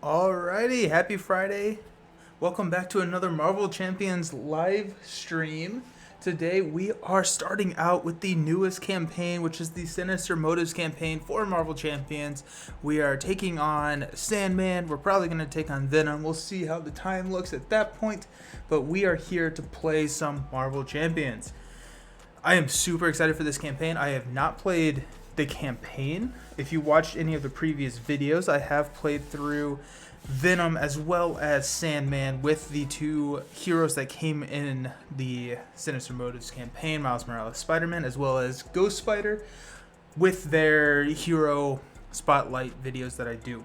Alrighty, happy Friday. Welcome back to another Marvel Champions live stream. Today we are starting out with the newest campaign, which is the Sinister Motives campaign for Marvel Champions. We are taking on Sandman. We're probably going to take on Venom. We'll see how the time looks at that point. But we are here to play some Marvel Champions. I am super excited for this campaign. I have not played the campaign. If you watched any of the previous videos, I have played through Venom as well as Sandman with the two heroes that came in the Sinister Motives campaign, Miles Morales Spider-Man, as well as Ghost Spider, with their hero spotlight videos that I do.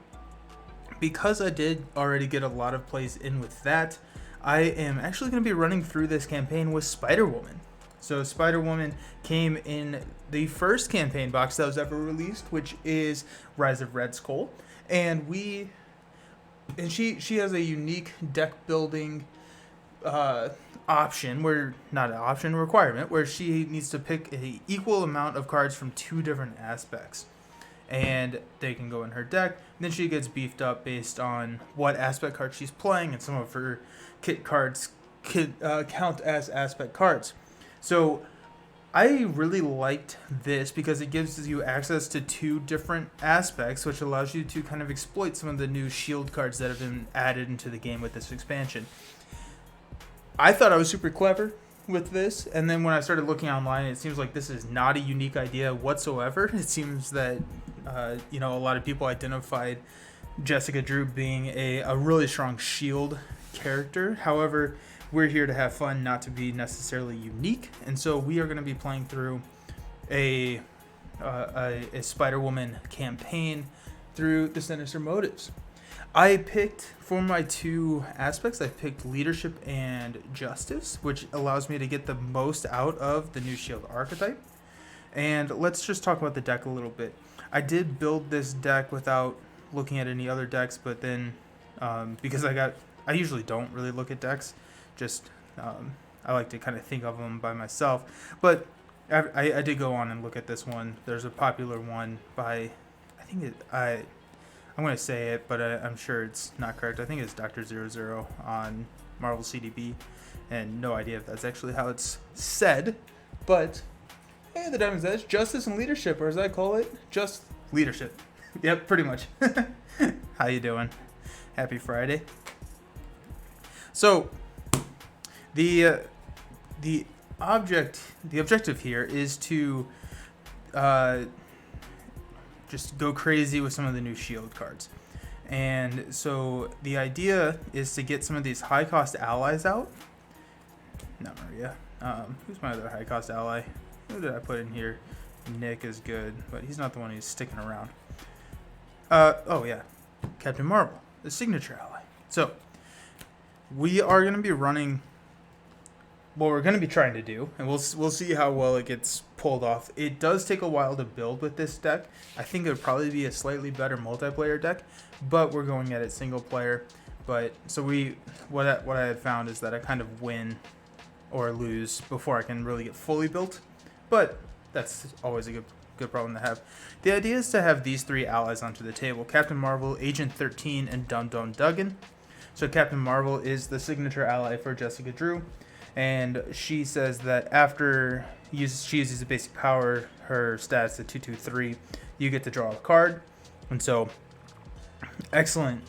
Because I did already get a lot of plays in with that, I am actually going to be running through this campaign with Spider-Woman. So Spider-Woman came in the first campaign box that was ever released, which is Rise of Red Skull. And she has a unique deck building option, where not an option, requirement, where she needs to pick a equal amount of cards from two different aspects. And they can go in her deck. And then she gets beefed up based on what aspect card she's playing, and some of her kit cards count as aspect cards. So I really liked this because it gives you access to two different aspects, which allows you to kind of exploit some of the new S.H.I.E.L.D cards that have been added into the game with this expansion. I thought I was super clever with this, and then when I started looking online, it seems like this is not a unique idea whatsoever. It seems that a lot of people identified Jessica Drew being a really strong S.H.I.E.L.D character. However, we're here to have fun, not to be necessarily unique, and so we are going to be playing through a Spider-Woman campaign through the Sinister Motives. I picked, for my two aspects, I picked Leadership and Justice, which allows me to get the most out of the new S.H.I.E.L.D archetype. And let's just talk about the deck a little bit. I did build this deck without looking at any other decks, but then because I usually don't really look at decks, just I like to kind of think of them by myself. But I did go on and look at this one. There's a popular one by, I'm going to say it, but I'm sure it's not correct. I think it's Dr. 00 on Marvel CDB, and no idea if that's actually how it's said. But hey, the Diamond's Edge, Justice and Leadership, or as I call it, just Leadership. Yep, pretty much. How you doing? Happy Friday. So the objective here is to just go crazy with some of the new S.H.I.E.L.D cards. And so the idea is to get some of these high cost allies out. Not Maria. Who's my other high cost ally? Who did I put in here? Nick is good, but he's not the one who's sticking around. Oh yeah, Captain Marvel, the signature ally. So we are going to be running what we're going to be trying to do, and we'll see how well it gets pulled off. It does take a while to build with this deck. I think it would probably be a slightly better multiplayer deck, but we're going at it single player. But so what I had found is that I kind of win or lose before I can really get fully built, but that's always a good problem to have. The idea is to have these three allies onto the table: Captain Marvel, Agent 13, and Dum Dum Dugan. So Captain Marvel is the signature ally for Jessica Drew, and she says that after she uses a basic power, her stats at 2/2/3, you get to draw a card. And so excellent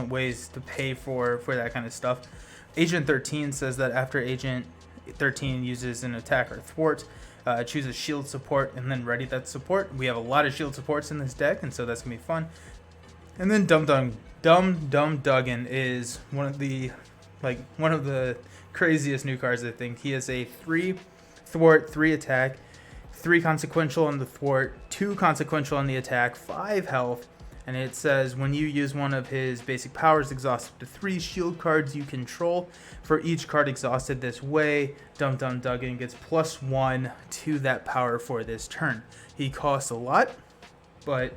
ways to pay for that kind of stuff. Agent 13 says that after Agent 13 uses an attack or thwart, choose a S.H.I.E.L.D support and then ready that support. We have a lot of S.H.I.E.L.D supports in this deck, and so that's gonna be fun. And then Dum Dum Dugan is one of the craziest new cards, I think. He has a 3 thwart, 3 attack, 3 consequential on the thwart, 2 consequential on the attack, 5 health, and it says when you use one of his basic powers, exhaust up to 3 S.H.I.E.L.D cards you control. For each card exhausted this way, Dum Dum Dugan gets +1 to that power for this turn. He costs a lot, but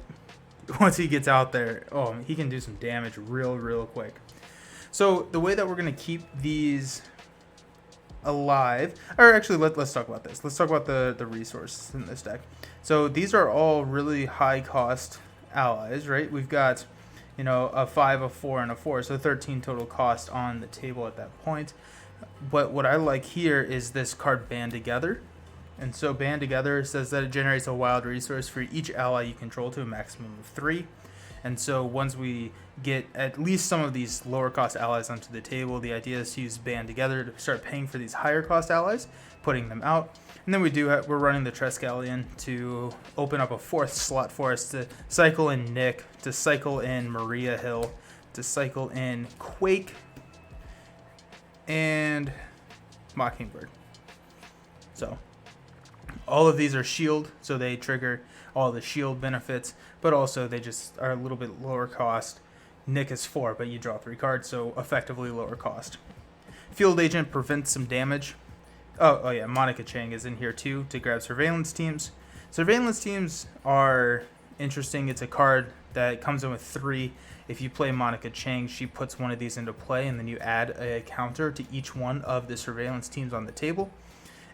once he gets out there, he can do some damage real quick. So the way that we're going to keep these alive, or actually let's talk about this. Let's talk about the resources in this deck. So these are all really high cost allies, right? We've got you know, a 5, a 4, and a 4. So 13 total cost on the table at that point. But what I like here is this card Band Together. And so Band Together says that it generates a wild resource for each ally you control to a maximum of 3. And so once we get at least some of these lower cost allies onto the table, the idea is to use Band Together to start paying for these higher cost allies, putting them out. And then we're running the Triskelion to open up a 4th slot for us to cycle in Nick, to cycle in Maria Hill, to cycle in Quake, and Mockingbird. So all of these are shield, so they trigger all the shield benefits, but also they just are a little bit lower cost. Nick is 4, but you draw 3 cards, so effectively lower cost. Field Agent prevents some damage. Oh yeah, Monica Chang is in here too to grab Surveillance Teams. Surveillance Teams are interesting. It's a card that comes in with 3. If you play Monica Chang, she puts one of these into play, and then you add a counter to each one of the Surveillance Teams on the table.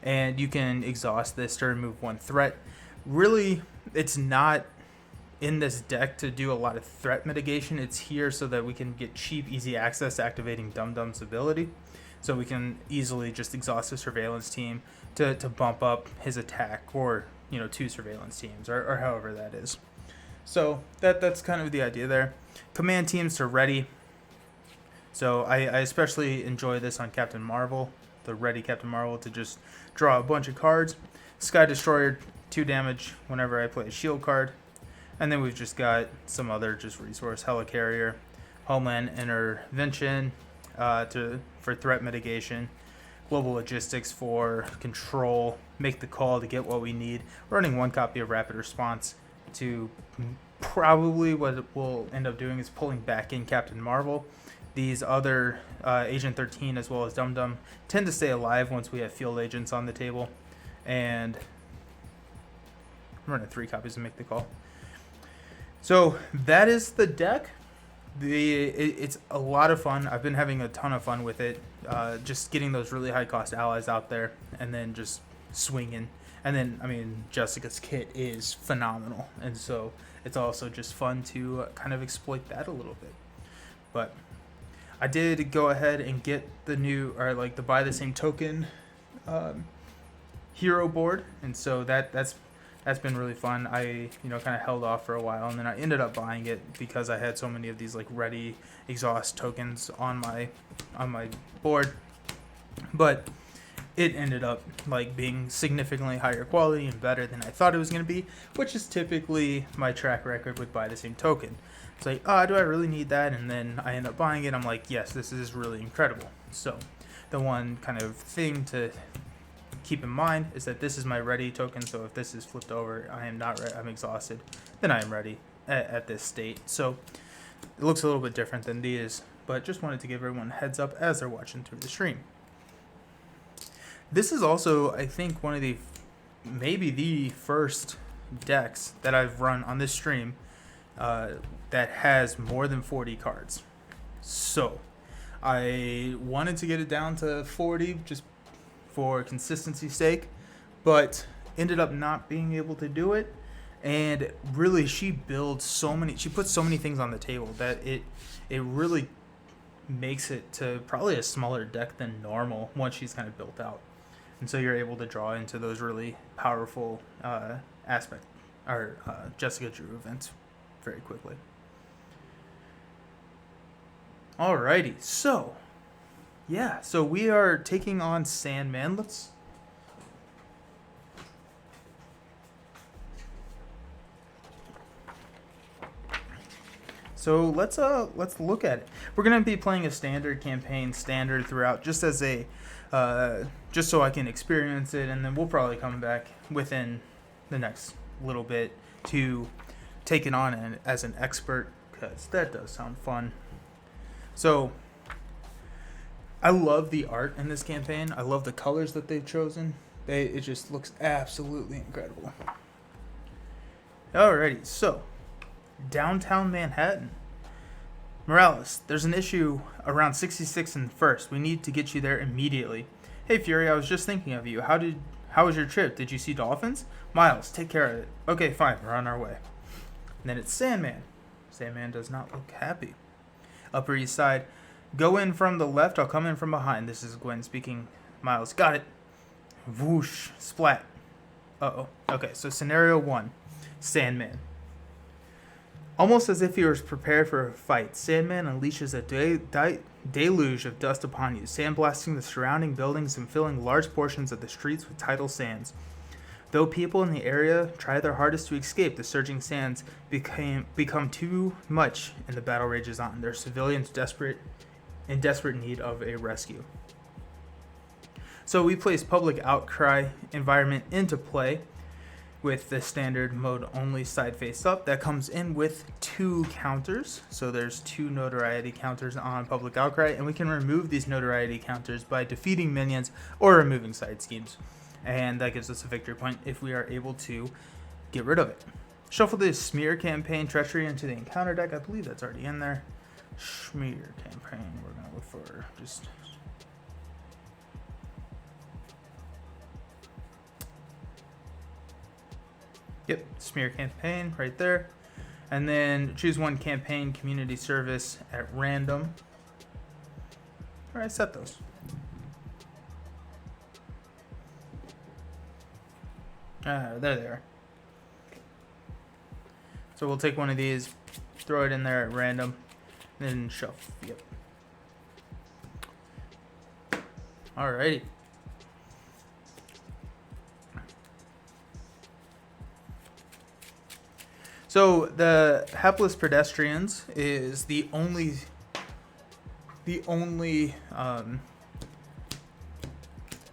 And you can exhaust this to remove 1 threat. Really, it's not in this deck to do a lot of threat mitigation. It's here so that we can get cheap, easy access to activating Dum Dum's ability. So we can easily just exhaust a Surveillance Team to bump up his attack, or, you know, 2 Surveillance Teams, or however that is. So that's kind of the idea there. Command Teams to ready. So I especially enjoy this on Captain Marvel, the ready Captain Marvel, to just draw a bunch of cards. Sky Destroyer, 2 damage whenever I play a shield card. And then we've just got some other just resource. Helicarrier, Homeland Intervention for threat mitigation. Global Logistics for control. Make the call to get what we need. Running 1 copy of Rapid Response to probably what we'll end up doing is pulling back in Captain Marvel. These other Agent 13 as well as Dum Dum tend to stay alive once we have Field Agents on the table. And I'm running 3 copies to Make the Call. So that is the deck. It's a lot of fun. I've been having a ton of fun with it. Just getting those really high cost allies out there and then just swinging. And then, I mean, Jessica's kit is phenomenal. And so it's also just fun to kind of exploit that a little bit. But I did go ahead and get the new, or like the buy the same token hero board. And so that's been really fun. I, you know, kind of held off for a while, and then I ended up buying it because I had so many of these like ready exhaust tokens on my board. But it ended up like being significantly higher quality and better than I thought it was going to be, which is typically my track record with buy the same token. It's like, do I really need that? And then I end up buying it. I'm like, yes, this is really incredible. So the one kind of thing to keep in mind is that this is my ready token. So if this is flipped over, I am not ready, I'm exhausted, then I am ready at this state. So it looks a little bit different than these, but just wanted to give everyone a heads up as they're watching through the stream. This is also, I think, one of the, maybe the first decks that I've run on this stream that has more than 40 cards. So I wanted to get it down to 40 just for consistency's sake, but ended up not being able to do it. And really, she puts so many things on the table that it really makes it to probably a smaller deck than normal once she's kind of built out. And so you're able to draw into those really powerful Jessica Drew events very quickly. Alrighty, so yeah, so we are taking on Sandman. Let's look at it. We're gonna be playing a standard campaign, standard throughout, just as a just so I can experience it, and then we'll probably come back within the next little bit to take it on as an expert, because that does sound fun. So I love the art in this campaign. I love the colors that they've chosen. It just looks absolutely incredible. Alrighty, so downtown Manhattan. Morales, there's an issue around 66 and 1st. We need to get you there immediately. Hey Fury, I was just thinking of you. How was your trip? Did you see dolphins? Miles, take care of it. Okay, fine, we're on our way. And then it's Sandman. Sandman does not look happy. Upper East Side. Go in from the left, I'll come in from behind. This is Gwen speaking. Miles, got it. Whoosh. Splat. Uh-oh. Okay, so scenario 1. Sandman. Almost as if he was prepared for a fight, Sandman unleashes a deluge of dust upon you, sandblasting the surrounding buildings and filling large portions of the streets with tidal sands. Though people in the area try their hardest to escape, the surging sands become too much and the battle rages on. There are civilians in desperate need of a rescue. So we place public outcry environment into play with the standard mode only side face up. That comes in with 2 counters. So there's 2 notoriety counters on public outcry, and we can remove these notoriety counters by defeating minions or removing side schemes. And that gives us a victory point if we are able to get rid of it. Shuffle the Smear Campaign Treachery into the encounter deck. I believe that's already in there. Smear Campaign, we're going to look for just... Yep, Smear Campaign right there. And then choose one campaign community service at random. All right, set those. There they are. So we'll take one of these, throw it in there at random, then shuffle. Yep. Alrighty. So the Hapless Pedestrians is the only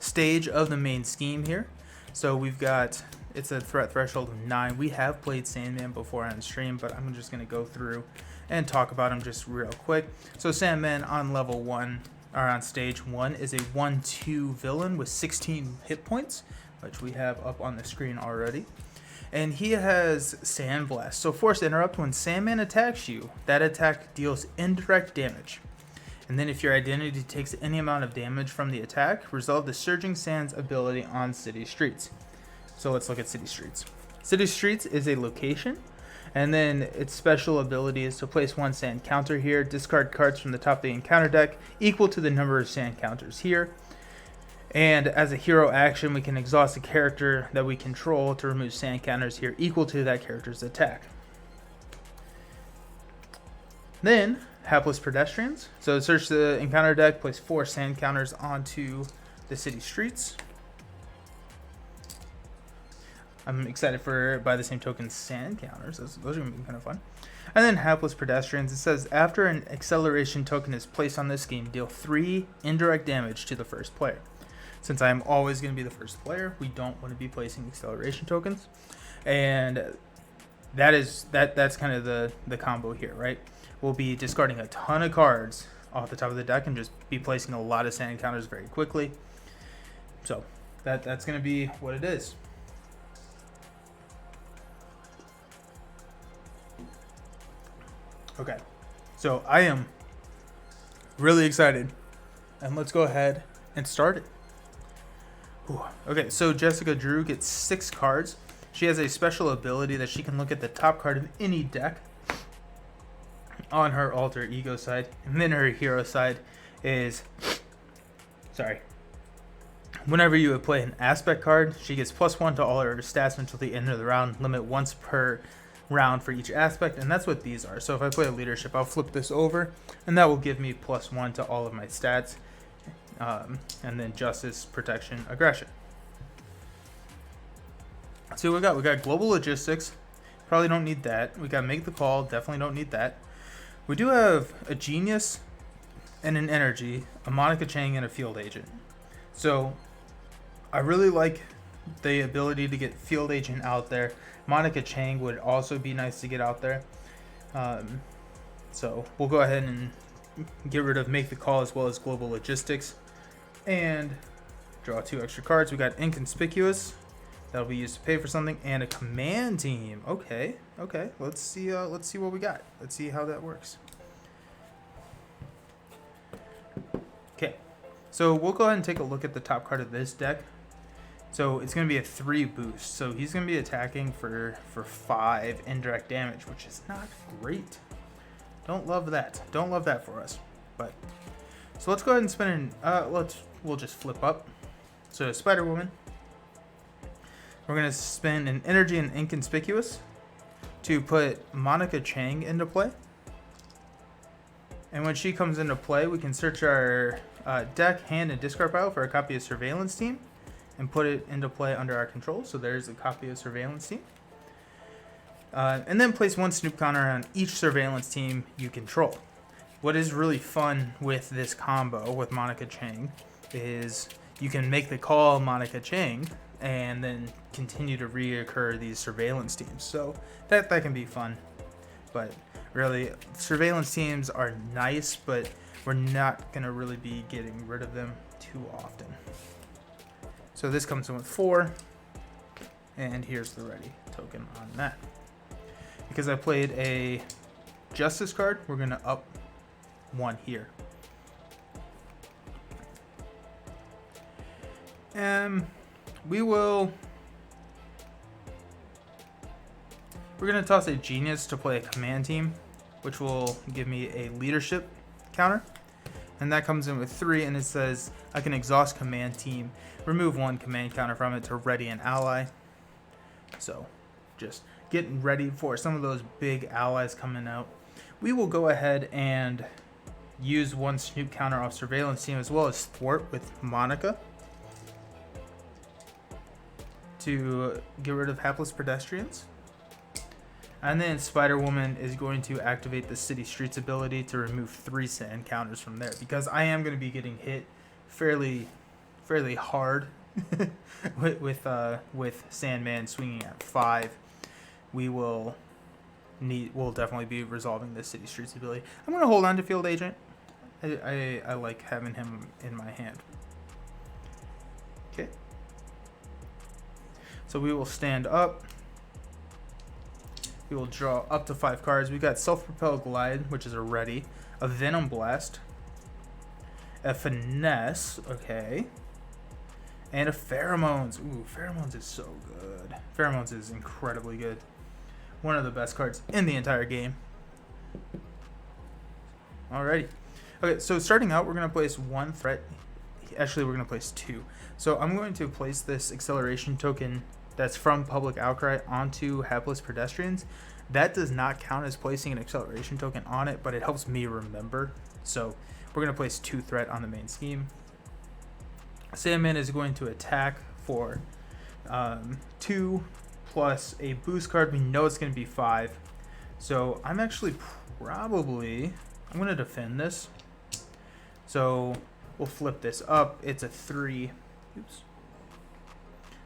stage of the main scheme here. So we've got, it's a threat threshold of 9. We have played Sandman before on stream, but I'm just going to go through and talk about him just real quick. So Sandman on level 1, or on stage 1, is a 1/2 villain with 16 hit points, which we have up on the screen already. And he has Sandblast. So force interrupt when Sandman attacks you. That attack deals indirect damage. And then if your identity takes any amount of damage from the attack, resolve the Surging Sands ability on City Streets. So let's look at City Streets. City Streets is a location, and then its special ability is to place 1 sand counter here, discard cards from the top of the encounter deck equal to the number of sand counters here. And as a hero action, we can exhaust a character that we control to remove sand counters here equal to that character's attack. Then, Hapless Pedestrians. So search the encounter deck, place 4 sand counters onto the City Streets. I'm excited for, by the same token, sand counters. Those are going to be kind of fun. And then Hapless Pedestrians. It says, after an acceleration token is placed on this scheme, deal 3 indirect damage to the first player. Since I'm always going to be the first player, we don't want to be placing acceleration tokens. And that's kind of the combo here, right? We'll be discarding a ton of cards off the top of the deck and just be placing a lot of sand counters very quickly. So that's going to be what it is. Okay, so I am really excited, and let's go ahead and start it. Ooh. Okay, so Jessica Drew gets 6 cards. She has a special ability that she can look at the top card of any deck on her alter ego side, and then her hero side is, whenever you would play an aspect card, she gets +1 to all her stats until the end of the round, limit once per round for each aspect, and that's what these are. So if I play a leadership, I'll flip this over, and that will give me +1 to all of my stats, and then justice, protection, aggression. So we got global logistics, probably don't need that. We got make the call, definitely don't need that. We do have a genius and an energy, a Monica Chang and a field agent. So I really like the ability to get field agent out there. Monica Chang would also be nice to get out there. So we'll go ahead and get rid of make the call as well as global logistics and draw 2 extra cards. We got inconspicuous, that'll be used to pay for something, and a command team. Okay. Let's see what we got. Let's see how that works. Okay, so we'll go ahead and take a look at the top card of this deck. So it's going to be a 3 boost. So he's going to be attacking for 5 indirect damage, which is not great. Don't love that. Don't love that for us. But so let's go ahead and spin in. We'll just flip up. So Spider Woman. We're going to spend an energy and inconspicuous to put Monica Chang into play. And when she comes into play, we can search our deck, hand, and discard pile for a copy of Surveillance Team and put it into play under our control. So there's a copy of Surveillance Team. And then place 1 Snoop counter on each Surveillance Team you control. What is really fun with this combo with Monica Chang is you can make the call Monica Chang and then continue to reoccur these Surveillance Teams. So that can be fun. But really, Surveillance Teams are nice, but we're not going to really be getting rid of them too often. So this comes in with 4, and here's the ready token on that. Because I played a Justice card, we're going to up 1 here. We're going to toss a Genius to play a Command Team, which will give me a Leadership counter. And that comes in with 3, and it says I can exhaust Command Team, remove 1 command counter from it to ready an ally. So just getting ready for some of those big allies coming out. We will go ahead and use 1 Snoop counter off Surveillance Team as well as Thwart with Monica to get rid of Hapless Pedestrians. And then Spider Woman is going to activate the City Streets ability to remove 3 sand counters from there, because I am going to be getting hit fairly hard with Sandman swinging at 5. We'll definitely be resolving the City Streets ability. I'm going to hold on to Field Agent. I like having him in my hand. Okay. So we will stand up. We will draw up to 5 cards. We got Self-Propelled Glide, which is a ready, a Venom Blast, a Finesse, okay, and a Pheromones. Ooh, Pheromones is so good. Pheromones is incredibly good. One of the best cards in the entire game. Alrighty. Okay, so starting out, we're going to place 1 threat. Actually, we're going to place 2. So I'm going to place this acceleration token that's from Public Outcry onto Hapless Pedestrians. That does not count as placing an acceleration token on it, but it helps me remember. So we're going to place 2 threat on the main scheme. Sandman is going to attack for 2 plus a boost card. We know it's going to be 5. So I'm actually I'm going to defend this. So we'll flip this up. It's a 3. Oops.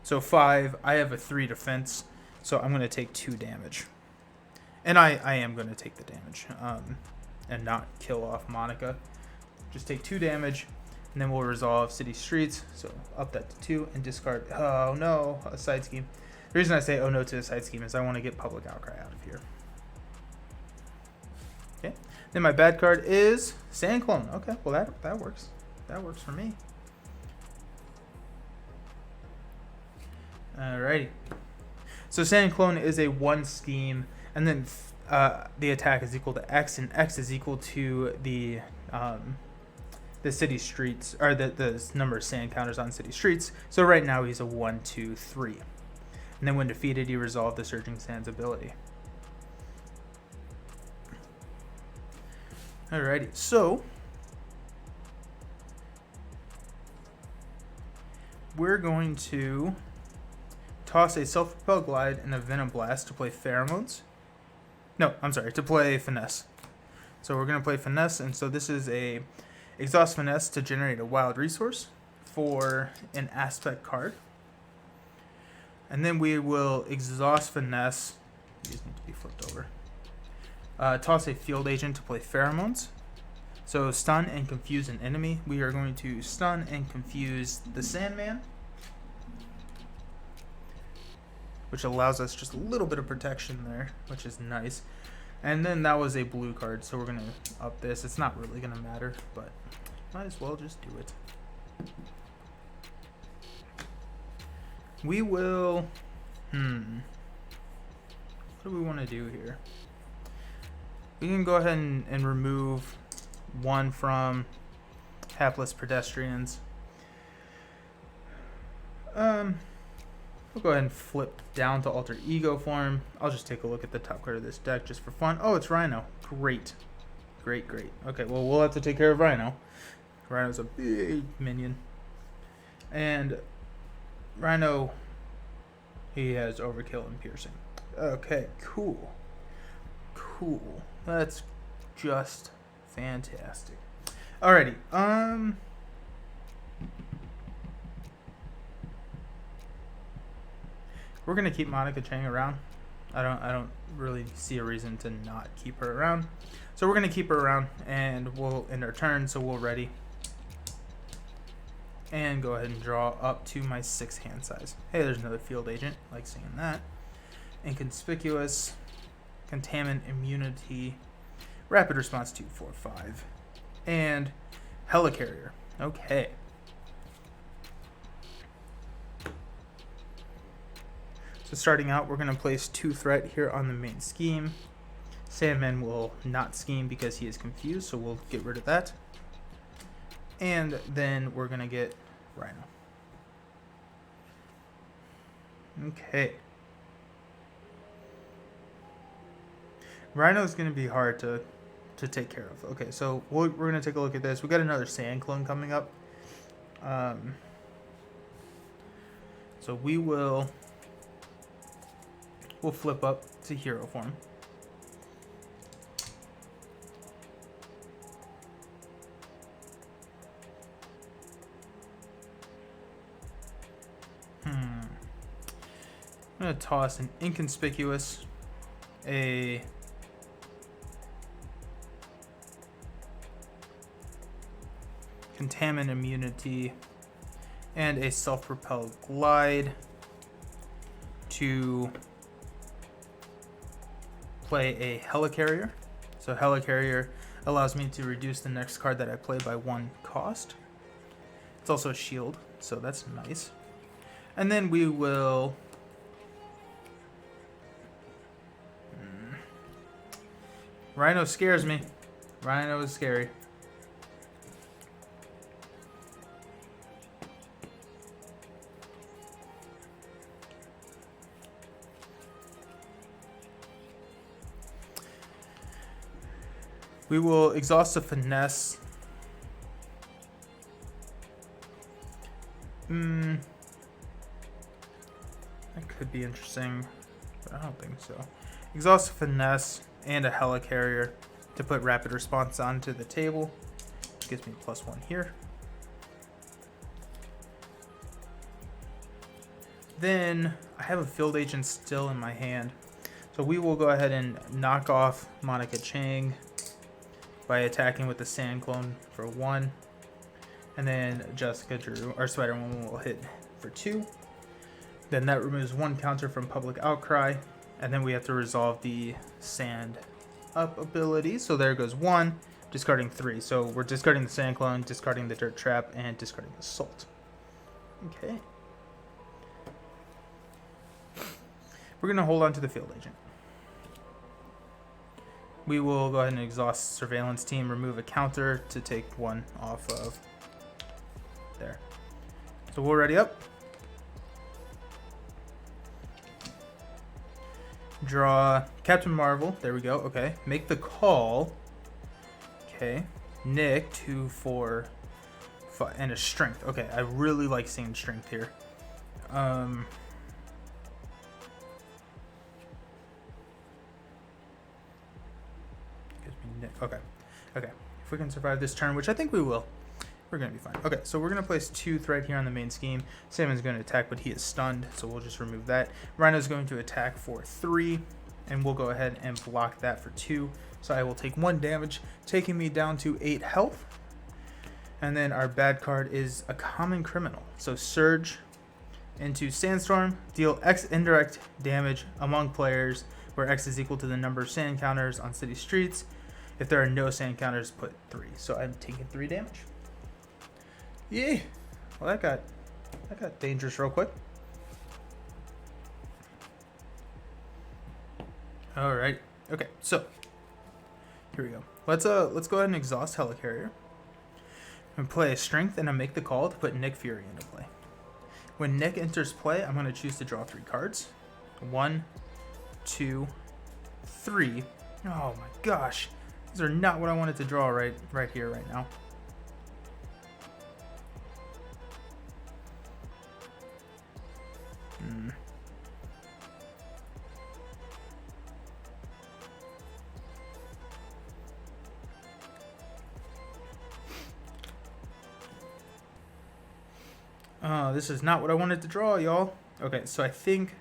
So 5, I have a 3 defense, so I'm going to take 2 damage. And I am going to take the damage and not kill off Monica. Just take 2 damage, and then we'll resolve City Streets. So up that to 2 and discard, oh no, a side scheme. The reason I say oh no to a side scheme is I want to get Public Outcry out of here. Okay, then my bad card is Sand Clone. Okay, well that works. That works for me. Alrighty. So Sand Clone is a 1 scheme, and then the attack is equal to X, and X is equal to the City Streets, or the number of sand counters on City Streets. So right now he's a 1, 2, 3. And then when defeated, you resolve the Surging Sands ability. Alrighty, so we're going to toss a Self-Propelled Glide and a Venom Blast to play Pheromones. No, I'm sorry, to play Finesse. So we're going to play Finesse, and so this is a Exhaust Finesse to generate a wild resource for an aspect card. And then we will Exhaust Finesse. These need to be flipped over. Toss a Field Agent to play Pheromones. So stun and confuse an enemy. We are going to stun and confuse the Sandman, which allows us just a little bit of protection there, which is nice. And then that was a blue card, so we're going to up this. It's not really going to matter, but might as well just do it. We will... What do we want to do here? We can go ahead and remove one from Hapless Pedestrians. We'll go ahead and flip down to Alter Ego form. I'll just take a look at the top card of this deck just for fun. Oh, it's Rhino. Great. Great, great. Okay, well, we'll have to take care of Rhino. Rhino's a big minion. And Rhino, he has Overkill and Piercing. Okay, cool. Cool. That's just fantastic. Alrighty. We're gonna keep Monica Chang around. I don't really see a reason to not keep her around. So we're gonna keep her around, and we'll end our turn, so we'll ready. And go ahead and draw up to my 6 hand size. Hey, there's another field agent. Like seeing that. Inconspicuous, Contaminant Immunity, Rapid Response 2, 4, 5, and Helicarrier. Okay. So starting out, we're going to place 2 threat here on the main scheme. Sandman will not scheme because he is confused, so we'll get rid of that. And then we're going to get Rhino. Okay. Rhino is going to be hard to take care of. Okay, so we're going to take a look at this. We got another Sand Clone coming up. So we'll flip up to hero form. I'm going to toss an Inconspicuous, a Contaminant Immunity, and a Self-Propelled Glide to play a Helicarrier. So Helicarrier allows me to reduce the next card that I play by 1 cost. It's also a shield, so that's nice. And then we will... Rhino scares me. Rhino is scary. We will exhaust a Finesse. That could be interesting, but I don't think so. Exhaust a Finesse and a Helicarrier to put Rapid Response onto the table. Gives me +1 here. Then I have a Field Agent still in my hand. So we will go ahead and knock off Monica Chang by attacking with the Sand Clone for 1. And then Jessica Drew, or Spider-Woman, will hit for 2. Then that removes 1 counter from Public Outcry. And then we have to resolve the Sand Up ability. So there goes 1, discarding 3. So we're discarding the Sand Clone, discarding the Dirt Trap, and discarding the Salt. Okay. We're going to hold on to the Field Agent. We will go ahead and exhaust Surveillance Team, remove a counter to take 1 off of there. So we'll ready up. Draw Captain Marvel. There we go. Okay. Make the call. Okay. Nick, 2, 4, 5, and a Strength. Okay. I really like seeing Strength here. Okay. Okay. If we can survive this turn, which I think we will, we're going to be fine. Okay, so we're going to place 2 threat here on the main scheme. Salmon's going to attack, but he is stunned, so we'll just remove that. Rhino's going to attack for 3, and we'll go ahead and block that for 2. So I will take 1 damage, taking me down to 8 health. And then our bad card is a Common Criminal. So Surge into Sandstorm, deal X indirect damage among players, where X is equal to the number of sand counters on city streets. If there are no sand counters, put 3. So I'm taking 3 damage. Yeah. Well, that got dangerous real quick. All right. Okay. So here we go. Let's go ahead and exhaust Helicarrier and play a Strength and a Make the Call to put Nick Fury into play. When Nick enters play, I'm going to choose to draw 3 cards. 1, 2, 3. Oh my gosh. These are not what I wanted to draw right here, right now. This is not what I wanted to draw, y'all. Okay, so I think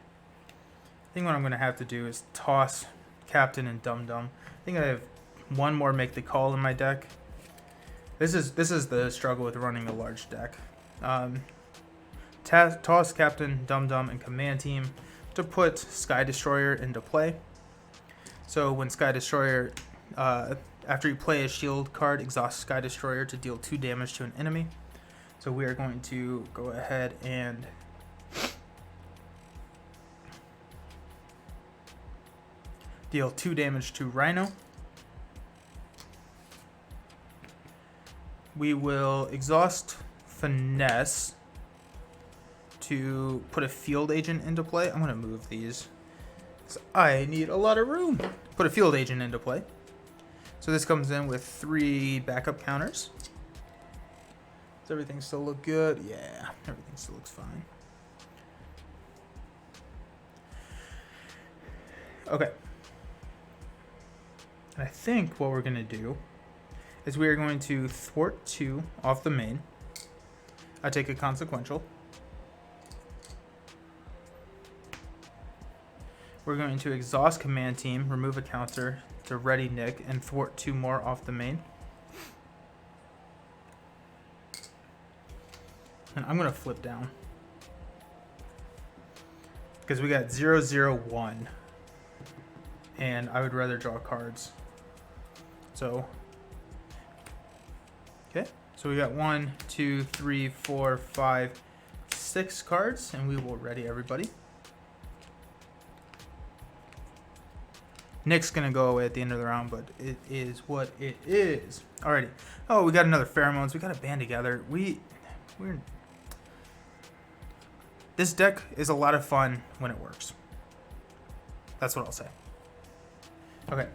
what I'm gonna have to do is toss Captain and Dum Dum. I think I have one more Make the Call in my deck. This is the struggle with running a large deck. Toss Captain, Dum Dum, and Command Team to put Sky Destroyer into play. So when Sky Destroyer, after you play a shield card, exhaust Sky Destroyer to deal 2 damage to an enemy. So we are going to go ahead and deal 2 damage to Rhino. We will exhaust Finesse to put a field agent into play. I'm going to move these. So I need a lot of room. Put a field agent into play. So this comes in with 3 backup counters. Does everything still look good? Yeah, everything still looks fine. Okay. And I think what we're going to do is we are going to thwart 2 off the main. I take a consequential. We're going to exhaust Command Team, remove a counter to ready Nick, and thwart 2 more off the main. And I'm going to flip down. Because we got 0, 0, 1. And I would rather draw cards. So, okay. So we got 1, 2, 3, 4, 5, 6 cards. And we will ready everybody. Nick's going to go away at the end of the round, but it is what it is. Alrighty. Oh, we got another Pheromones. We got to band together. We're... This deck is a lot of fun when it works. That's what I'll say. Okay.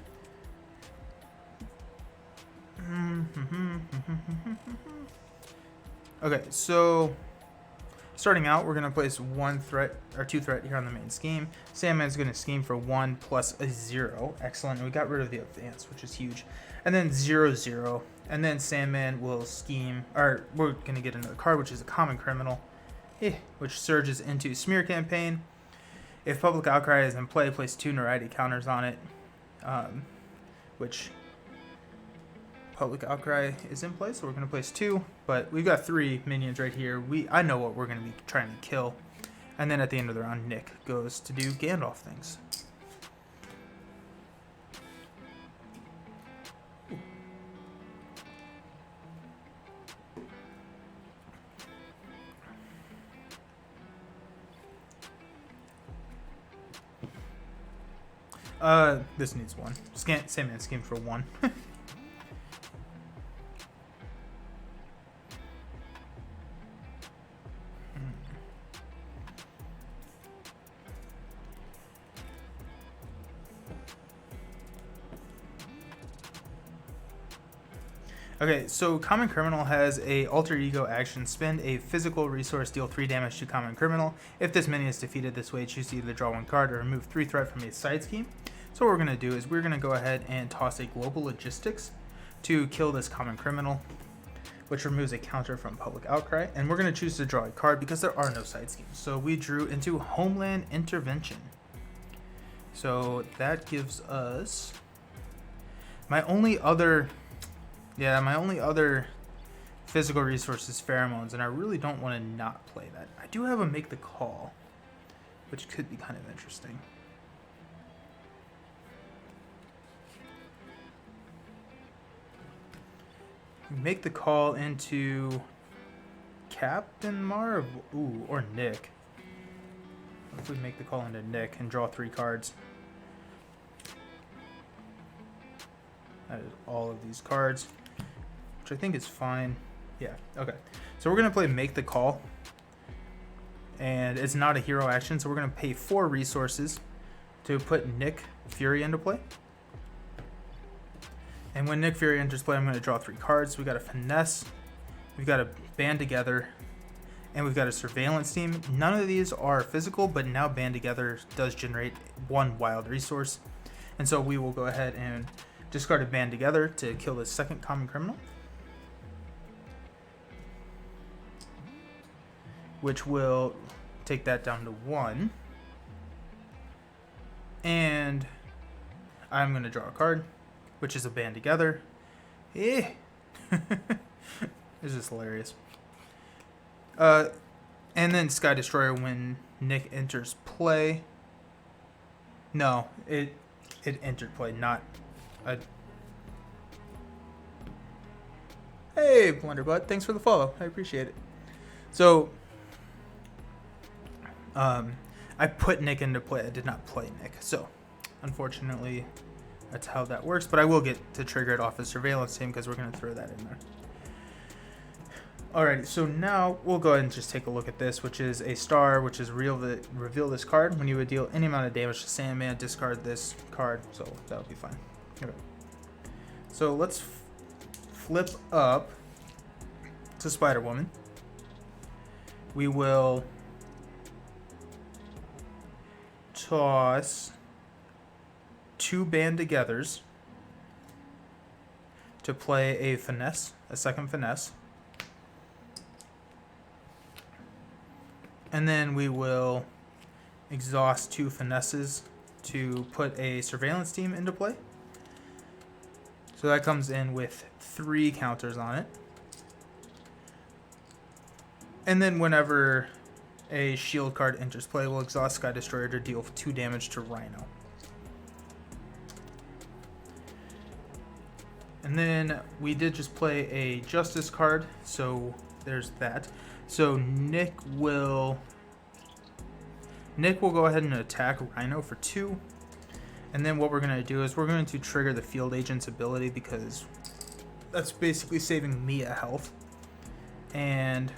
Okay, so starting out, we're going to place 1 threat or 2 threat here on the main scheme. Sandman's going to scheme for 1 plus a 0. Excellent. And we got rid of the advance, which is huge. And then 0, 0. And then Sandman will scheme, or we're going to get another card, which is a Common Criminal, which surges into Smear Campaign. If Public Outcry is in play, place 2 Notoriety counters on it, which Public Outcry is in play, so we're going to place 2, but we've got 3 minions right here. I know what we're going to be trying to kill. And then at the end of the round, Nick goes to do Gandalf things. This needs 1. Sandman scheme for 1. Okay, so Common Criminal has a alter ego action. Spend a physical resource, deal 3 damage to Common Criminal. If this minion is defeated this way, choose to either draw 1 card or remove 3 threat from a side scheme. So what we're going to do is we're going to go ahead and toss a Global Logistics to kill this Common Criminal, which removes a counter from Public Outcry. And we're going to choose to draw a card because there are no side schemes. So we drew into Homeland Intervention. So that gives us my only other physical resource is Pheromones, and I really don't want to not play that. I do have a Make the Call, which could be kind of interesting. Make the Call into Captain Marvel, or Nick. What if we make the call into Nick and draw 3 cards? That is all of these cards, which I think is fine. Yeah, okay. So we're going to play Make the Call. And it's not a hero action, so we're going to pay 4 resources to put Nick Fury into play. And when Nick Fury enters play, I'm going to draw 3 cards. We got a Finesse, we've got a Band Together, and we've got a Surveillance Team. None of these are physical, but now Band Together does generate 1 wild resource. And so we will go ahead and discard a Band Together to kill the second common criminal, which will take that down to 1. And I'm going to draw a card, which is a Band Together. Eh. This is hilarious. And then Sky Destroyer when Nick enters play. No, it entered play, not a... Hey, Blunderbutt, thanks for the follow. I appreciate it. So, I put Nick into play. I did not play Nick. So, unfortunately, that's how that works. But I will get to trigger it off the Surveillance Team because we're going to throw that in there. Alrighty, so now we'll go ahead and just take a look at this, which is a star, which is reveal this card. When you would deal any amount of damage to Sandman, discard this card. So that'll be fine. Okay. So let's flip up to Spider-Woman. We will toss 2 Band Togethers to play a Finesse, a second Finesse. And then we will exhaust 2 Finesses to put a Surveillance Team into play. So that comes in with 3 counters on it. And then whenever a shield card enters play, we'll exhaust Sky Destroyer to deal 2 damage to Rhino. And then we did just play a Justice card, so there's that. So Nick will go ahead and attack Rhino for 2. And then what we're going to do is we're going to trigger the Field Agent's ability because that's basically saving me a health. And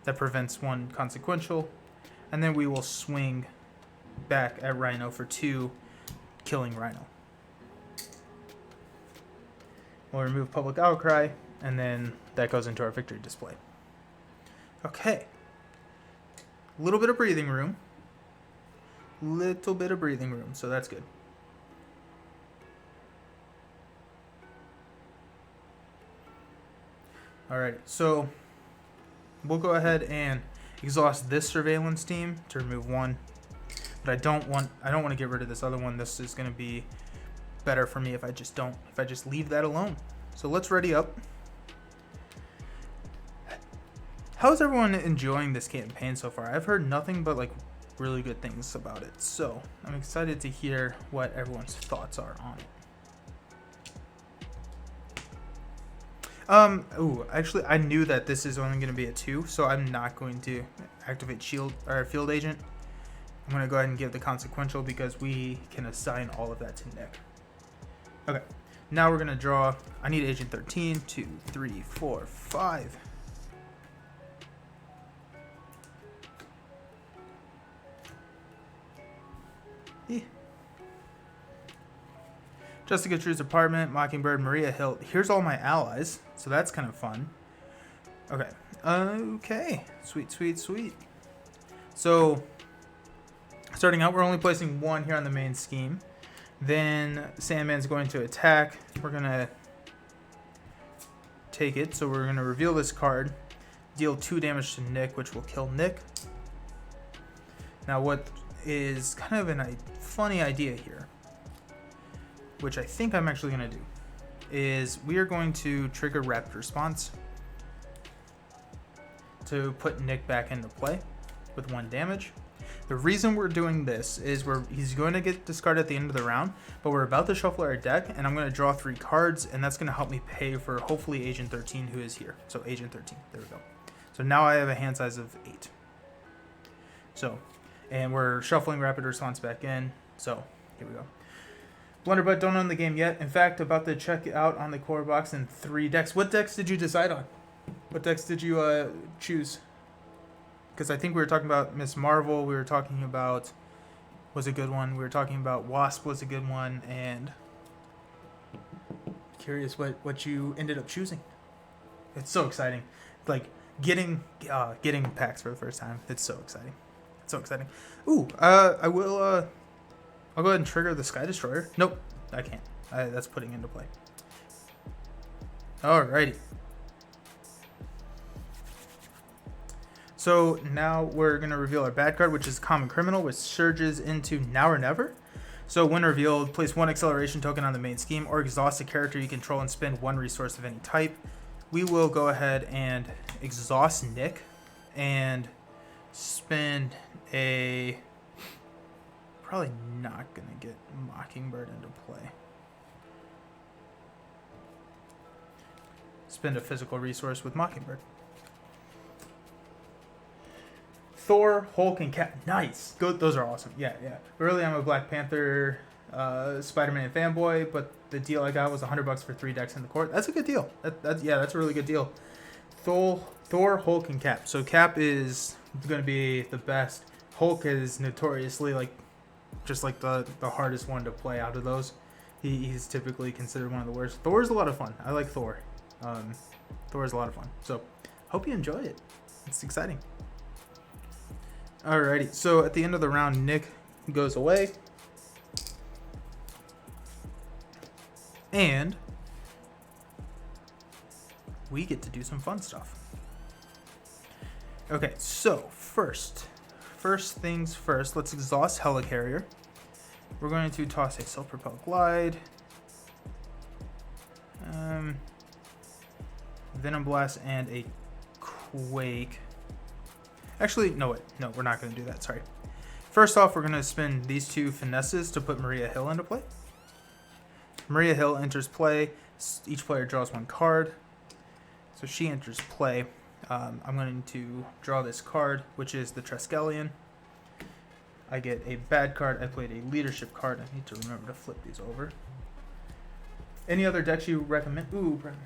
that prevents 1 consequential. And then we will swing back at Rhino for 2, killing Rhino. We'll remove Public Outcry, and then that goes into our victory display. Okay. Little bit of breathing room. So that's good. Alright, so we'll go ahead and exhaust this Surveillance Team to remove 1. But I don't want to get rid of this other one. This is going to be better for me if I just leave that alone. So let's ready up. How's everyone enjoying this campaign so far? I've heard nothing but like really good things about it. So I'm excited to hear what everyone's thoughts are on it. Ooh, actually I knew that this is only going to be a 2, so I'm not going to activate Shield or Field Agent. I'm going to go ahead and give the consequential because we can assign all of that to Nick. Okay, now we're going to draw. I need Agent 13, 2, 3, 4, 5. Jessica True's apartment, Mockingbird, Maria Hill. Here's all my allies, so that's kind of fun. Okay. Okay. Sweet. So, starting out, we're only placing 1 here on the main scheme. Then Sandman's going to attack. We're going to take it, so we're going to reveal this card. Deal 2 damage to Nick, which will kill Nick. Now, what is kind of a funny idea here, which I think I'm actually going to do, is we are going to trigger Rapid Response to put Nick back into play with 1 damage. The reason we're doing this is he's going to get discarded at the end of the round, but we're about to shuffle our deck, and I'm going to draw 3 cards, and that's going to help me pay for hopefully Agent 13, who is here. So Agent 13, there we go. So now I have a hand size of 8. So, and we're shuffling Rapid Response back in. So here we go. Blunderbutt, don't own the game yet. In fact, about to check it out on the core box in 3 decks. What decks did you decide on? What decks did you choose? Because I think we were talking about Miss Marvel. We were talking about was a good one. We were talking about Wasp was a good one, and curious what you ended up choosing. It's so exciting, like getting packs for the first time. It's so exciting. It's so exciting. Ooh, I will. I'll go ahead and trigger the Sky Destroyer. Nope, I can't. That's putting into play. Alrighty. So now we're going to reveal our bad card, which is Common Criminal, which surges into Now or Never. So when revealed, place 1 acceleration token on the main scheme or exhaust a character you control and spend 1 resource of any type. We will go ahead and exhaust Nick and spend a... Probably not going to get Mockingbird into play. Spend a physical resource with Mockingbird. Thor, Hulk, and Cap. Nice. Those are awesome. Yeah. Really, I'm a Black Panther, Spider-Man fanboy, but the deal I got was $100 for 3 decks in the court. That's a good deal. That's a really good deal. Thor, Hulk, and Cap. So Cap is going to be the best. Hulk is notoriously just the hardest one to play out of those. He's typically considered one of the worst. Thor's a lot of fun. I like Thor. Thor's a lot of fun. So hope you enjoy it. It's exciting. Alrighty, so at the end of the round, Nick goes away. And we get to do some fun stuff. Okay, so first things first, let's exhaust Helicarrier. We're going to toss a Self-Propelled Glide. Venom Blast and a Quake. Actually, no, we're not going to do that. Sorry. First off, we're going to spend these 2 Finesses to put Maria Hill into play. Maria Hill enters play. Each player draws 1 card. So she enters play. I'm going to draw this card, which is the Triskelion. I get a bad card. I played a leadership card. I need to remember to flip these over. Any other decks you recommend? Ooh, Primary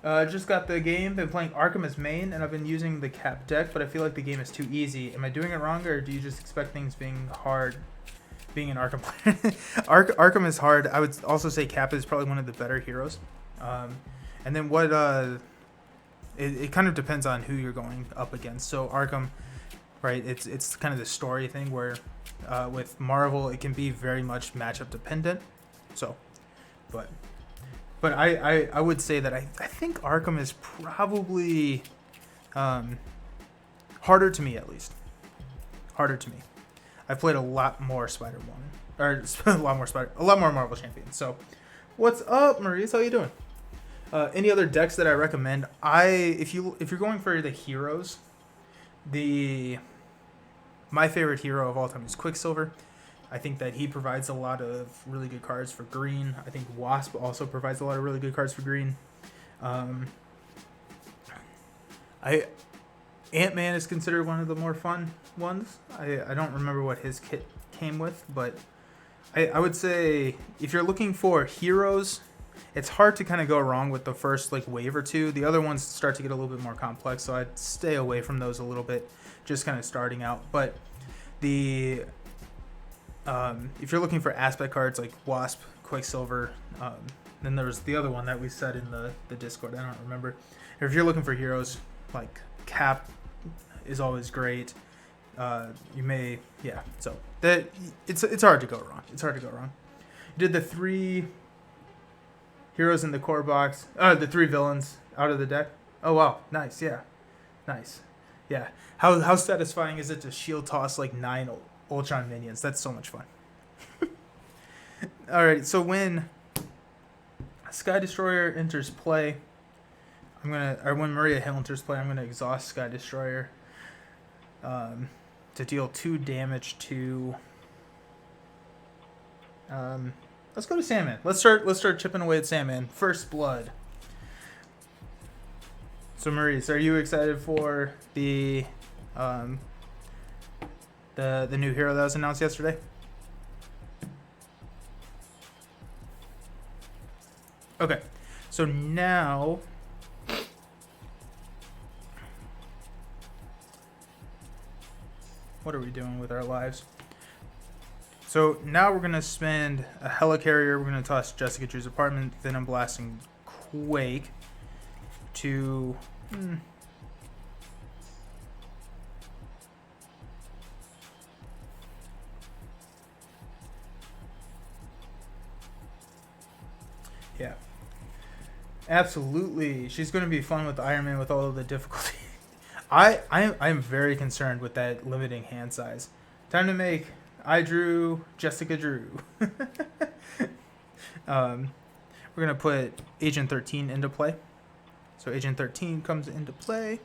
Guy. Just got the game. Been playing Arkham as main, and I've been using the Cap deck, but I feel like the game is too easy. Am I doing it wrong, or do you just expect things being hard, being an Arkham player? Arkham is hard. I would also say Cap is probably one of the better heroes. And then what... It kind of depends on who you're going up against. So Arkham, right, it's kind of the story thing where with Marvel, it can be very much matchup dependent. So, but I would say that I think Arkham is probably harder to me, at least. Harder to me. I've played a lot more Spider-Man, or a lot more Marvel Champions. So, what's up, Maurice? How you doing? Any other decks that I recommend? If you're going for the heroes, my favorite hero of all time is Quicksilver. I think that he provides a lot of really good cards for green. I think Wasp also provides a lot of really good cards for green. Ant-Man is considered one of the more fun ones. I don't remember what his kit came with, but I would say if you're looking for heroes, it's hard to kind of go wrong with the first wave or 2. The other ones start to get a little bit more complex, so I'd stay away from those a little bit, just kind of starting out. But if you're looking for aspect cards like Wasp, Quicksilver, then there was the other one that we said in the Discord. I don't remember. Or if you're looking for heroes, like Cap is always great. So that it's hard to go wrong. It's hard to go wrong. You did the 3 heroes in the core box. The 3 villains out of the deck. Oh wow, nice. Yeah, nice. Yeah. How satisfying is it to shield toss 9 Ultron minions? That's so much fun. Alright, so when Sky Destroyer enters play, when Maria Hill enters play, I'm gonna exhaust Sky Destroyer to deal 2 damage to. Let's go to Sandman. Let's start chipping away at Sandman. First Blood. So Maurice, are you excited for the new hero that was announced yesterday? Okay, so now what are we doing with our lives? So now we're gonna spend a helicarrier. We're gonna toss Jessica Drew's apartment, Venom Blasting Quake to. Yeah, absolutely. She's gonna be fun with Iron Man with all of the difficulty. I'm very concerned with that limiting hand size. Time to make I Drew Jessica Drew. We're gonna put Agent 13 into play. So Agent 13 comes into play.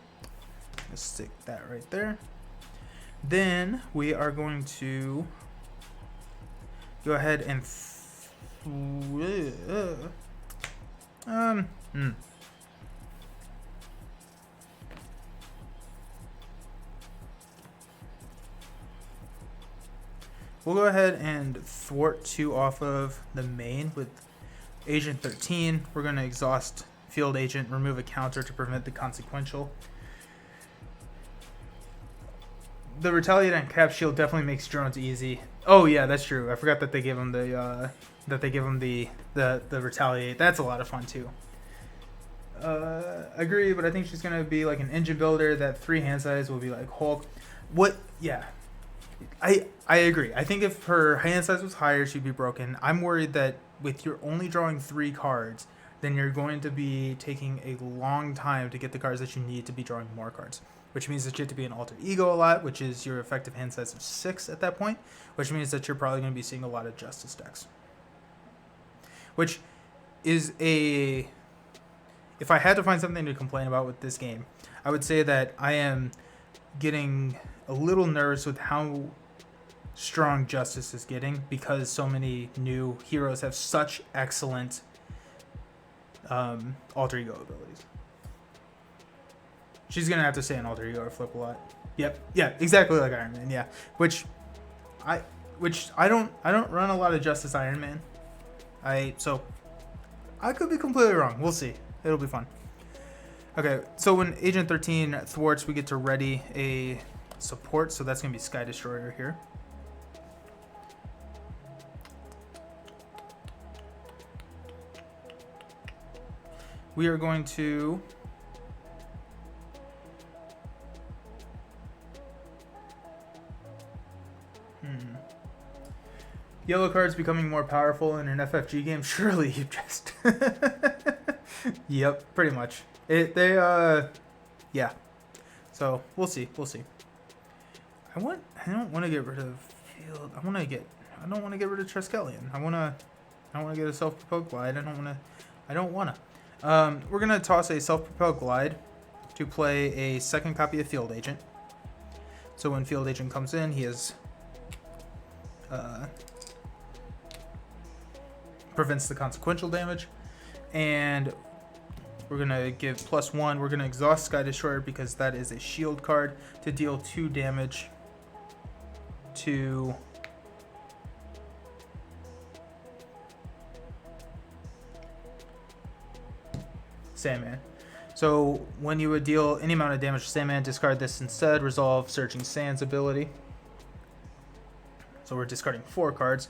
Let's stick that right there. Then we are going to go ahead and we'll go ahead and thwart 2 off of the main with Agent 13. We're going to exhaust Field Agent, remove a counter to prevent the consequential. The Retaliate on Cap Shield definitely makes drones easy. Oh yeah, that's true. I forgot that they give him the the Retaliate. That's a lot of fun too. Agree, but I think she's gonna be like an engine builder. That 3 hand size will be like Hulk. What? Yeah, I agree. I think if her hand size was higher, she'd be broken. I'm worried that with you're only drawing 3 cards, then you're going to be taking a long time to get the cards that you need to be drawing more cards. Which means that you have to be an alter ego a lot, which is your effective hand size of 6 at that point, which means that you're probably going to be seeing a lot of Justice decks. Which is a... If I had to find something to complain about with this game, I would say that I am getting a little nervous with how strong Justice is getting because so many new heroes have such excellent alter ego abilities. She's gonna have to stay in alter ego or flip a lot. Yep. Yeah. Exactly like Iron Man. Yeah. Which I don't run a lot of Justice Iron Man. So I could be completely wrong. We'll see. It'll be fun. Okay. So when Agent 13 thwarts, we get to ready a support. So that's gonna be Sky Destroyer here. We are going to. Yellow cards becoming more powerful in an FFG game? Surely you just... Yep, pretty much. Yeah. So, we'll see. I don't want to get rid of Field. I don't want to get rid of Triskelion. I want to get a self-propelled glide. I don't want to. We're going to toss a self-propelled glide to play a second copy of Field Agent. So when Field Agent comes in, he is... prevents the consequential damage, and we're gonna give +1. We're gonna exhaust Sky Destroyer because that is a shield card to deal 2 damage to Sandman. So when you would deal any amount of damage to Sandman, discard this instead. Resolve Searching Sands ability. So we're discarding 4 cards.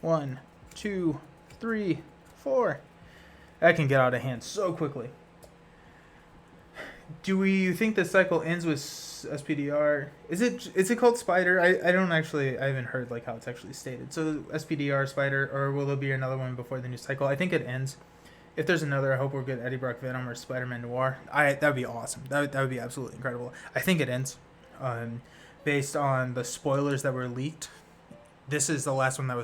1, 2, 3, 4. That can get out of hand so quickly. Do we think the cycle ends with SPDR? Is it called Spider? I haven't heard like how it's actually stated. So SPDR Spider, or will there be another one before the new cycle? I think it ends. If there's another, I hope we'll get Eddie Brock Venom or Spider-Man Noir. That would be awesome. That would be absolutely incredible. I think it ends. Based on the spoilers that were leaked. This is the last one that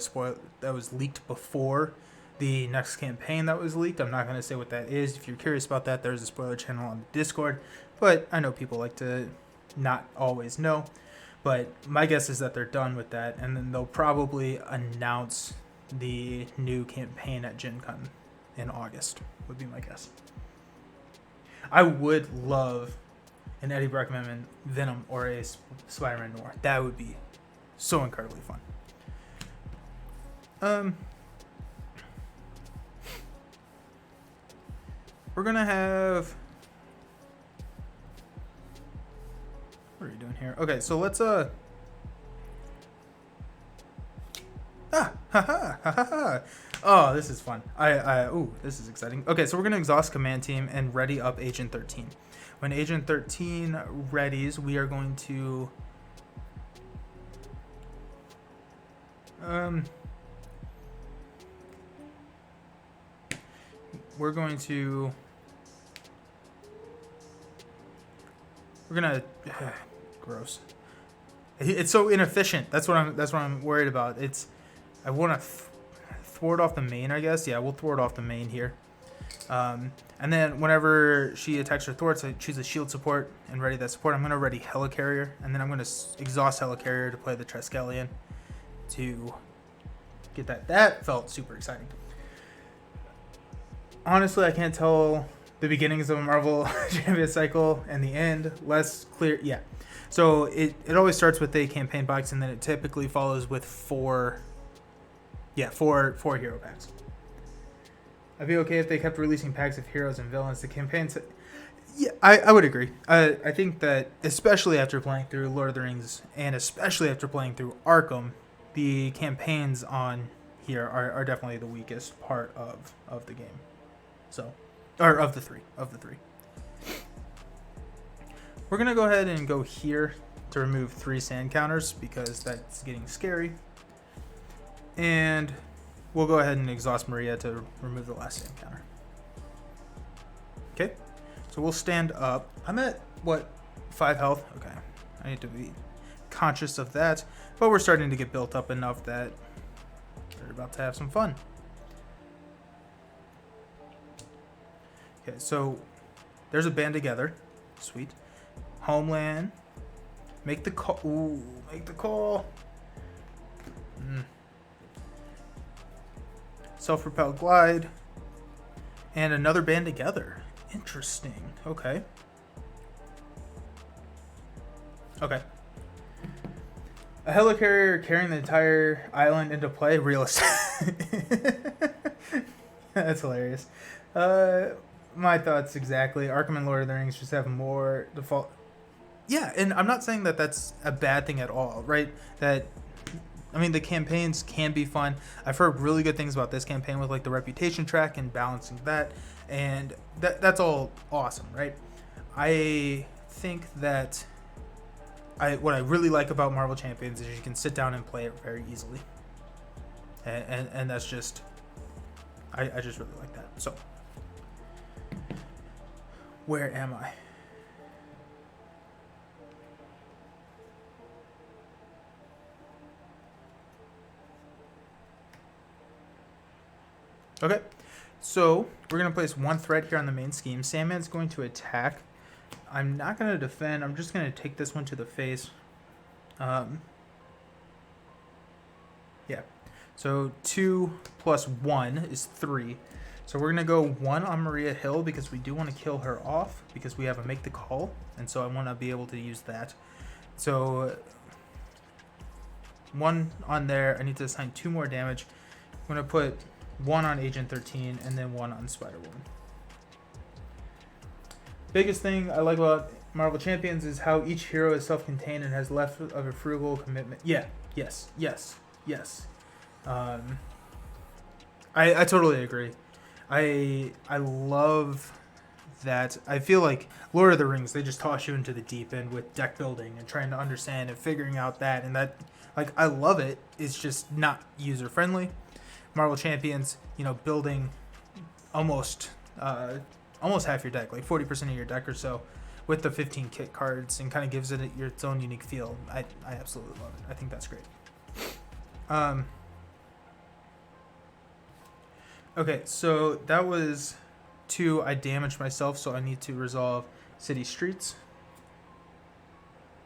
was leaked before the next campaign that was leaked. I'm not going to say what that is. If you're curious about that, there's a spoiler channel on the Discord. But I know people like to not always know. But my guess is that they're done with that. And then they'll probably announce the new campaign at Gen Con in August, would be my guess. I would love an Eddie Brock Venom or a Spider-Man Noir. That would be so incredibly fun. we're gonna have. What are you doing here? Okay, so let's Oh, this is fun. Ooh, this is exciting. Okay, so we're gonna exhaust command team and ready up Agent 13. When Agent 13 readies, we are going to we're gonna gross. It's so inefficient. That's what I'm worried about. I want to thwart off the main, I guess. Yeah, we'll thwart off the main here. And then whenever she attacks her thwarts, I choose a shield support and ready that support. I'm going to ready Helicarrier, and then I'm going to exhaust Helicarrier to play the Triskelion to get that. That felt super exciting. Honestly, I can't tell the beginnings of a Marvel Champions cycle and the end. Less clear. Yeah. So it always starts with a campaign box, and then it typically follows with four hero packs. I'd be okay if they kept releasing packs of heroes and villains. The campaigns, yeah, I would agree. I think that especially after playing through Lord of the Rings and especially after playing through Arkham, the campaigns on here are definitely the weakest part of the game. So, or of the three. We're gonna go ahead and go here to remove 3 sand counters because that's getting scary. And we'll go ahead and exhaust Maria to remove the last sand counter. Okay, so we'll stand up. I'm at, 5 health? Okay, I need to be conscious of that. But we're starting to get built up enough that we're about to have some fun. Okay, so there's a band together. Sweet. Homeland. Make the call. Ooh, make the call. Self-propelled glide. And another band together. Interesting. Okay. Okay. A helicarrier carrying the entire island into play. Realistic. That's hilarious. My thoughts exactly. Arkham and Lord of the Rings just have more default. Yeah, and I'm not saying that that's a bad thing at all, right? The campaigns can be fun. I've heard really good things about this campaign with like the reputation track and balancing that, and that's all awesome, right? I think that what I really like about Marvel Champions is you can sit down and play it very easily, and that's just I just really like that. So where am I? Okay, so we're going to place 1 threat here on the main scheme. Sandman's going to attack. I'm not going to defend. I'm just going to take this one to the face. Yeah. So 2 plus 1 is 3. So we're going to go 1 on Maria Hill because we do want to kill her off because we have a make the call. And so I want to be able to use that. So 1 on there. I need to assign 2 more damage. I'm going to put 1 on Agent 13 and then 1 on Spider-Woman. Biggest thing I like about Marvel Champions is how each hero is self-contained and has less of a frugal commitment. Yeah, yes. I totally agree. I love that. I feel like Lord of the Rings, they just toss you into the deep end with deck building and trying to understand and figuring out that, and that, like, I love it. It's just not user friendly. Marvel Champions, building almost half your deck, like 40% of your deck or so, with the 15 kit cards, and kind of gives it its own unique feel. I absolutely love it. I think that's great. Okay, so that was 2. I damaged myself, so I need to resolve City Streets.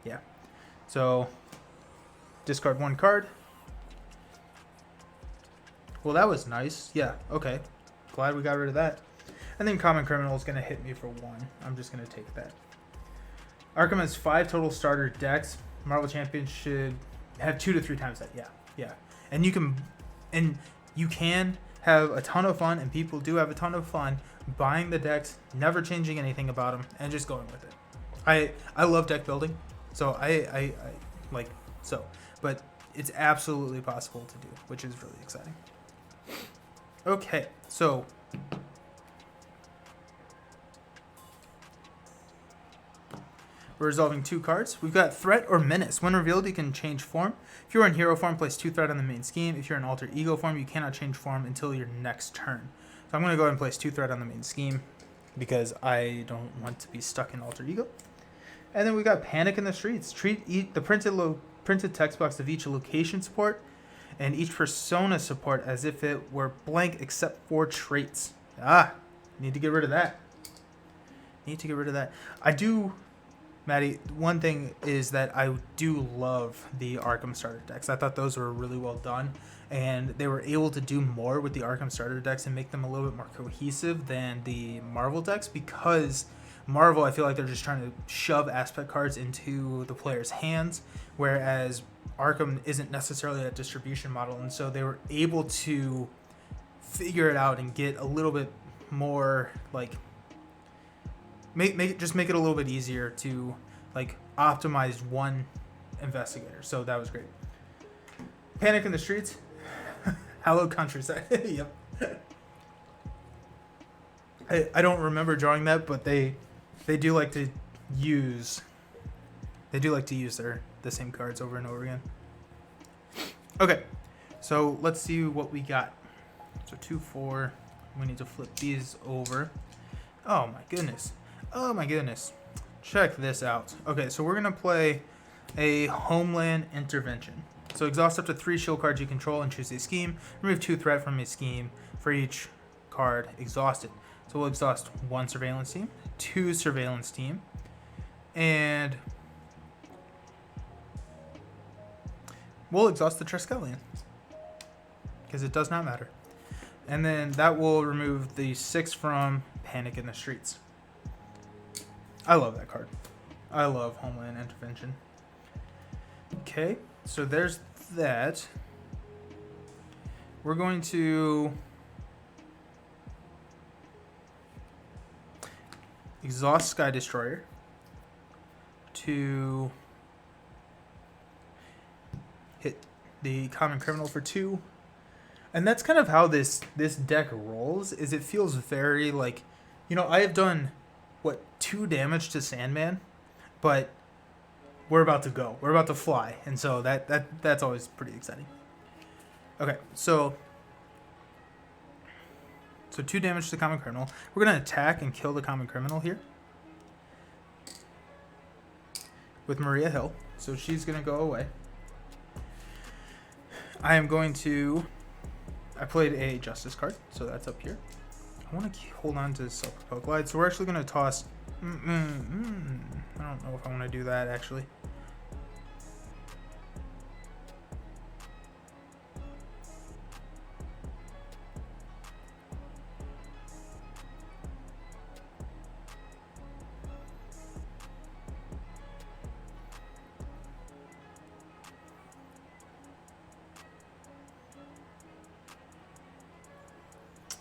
Yeah. So discard 1 card. Well, that was nice. Yeah, okay. Glad we got rid of that. And then Common Criminal is going to hit me for 1. I'm just going to take that. Arkham has 5 total starter decks. Marvel Champions should have 2 to 3 times that. Yeah. And you can have a ton of fun, and people do have a ton of fun buying the decks, never changing anything about them, and just going with it. I love deck building, so I like so, but it's absolutely possible to do, which is really exciting. Okay, so we're resolving 2 cards. We've got Threat or Menace. When revealed, you can change form. If you're in hero form, place 2 threat on the main scheme. If you're in alter ego form, you cannot change form until your next turn. So I'm going to go ahead and place 2 threat on the main scheme because I don't want to be stuck in alter ego. And then we got Panic in the Streets. Treat the printed text box of each location support and each persona support as if it were blank except for traits. Need to get rid of that. I do... Maddie, one thing is that I do love the Arkham starter decks. I thought those were really well done, and they were able to do more with the Arkham starter decks and make them a little bit more cohesive than the Marvel decks, because Marvel, I feel like they're just trying to shove aspect cards into the player's hands, whereas Arkham isn't necessarily a distribution model, and so they were able to figure it out and get a little bit more like make it a little bit easier to like optimize one investigator. So that was great. Panic in the Streets. Hello Countryside. Yep. I don't remember drawing that, but they do like to use the same cards over and over again. Okay, so let's see what we got. So 2-4. We need to flip these over. Oh my goodness. Check this out. Okay, so we're going to play a Homeland Intervention. So exhaust up to 3 shield cards you control and choose a scheme. Remove 2 threat from a scheme for each card exhausted. So we'll exhaust 1 surveillance team, 2 surveillance team, and we'll exhaust the Triskelion because it does not matter. And then that will remove the 6 from Panic in the Streets. I love that card. I love Homeland Intervention. Okay, so there's that. We're going to exhaust Sky Destroyer to hit the Common Criminal for 2. And that's kind of how this deck rolls, is it feels very like, I have done 2 damage to Sandman, but we're about to go. We're about to fly, and so that's always pretty exciting. Okay, so 2 damage to the Common Criminal. We're gonna attack and kill the Common Criminal here with Maria Hill. So she's gonna go away. I played a Justice card, so that's up here. I want to hold on to Self-Propelled Glide, so we're actually going to toss... I don't know if I want to do that, actually.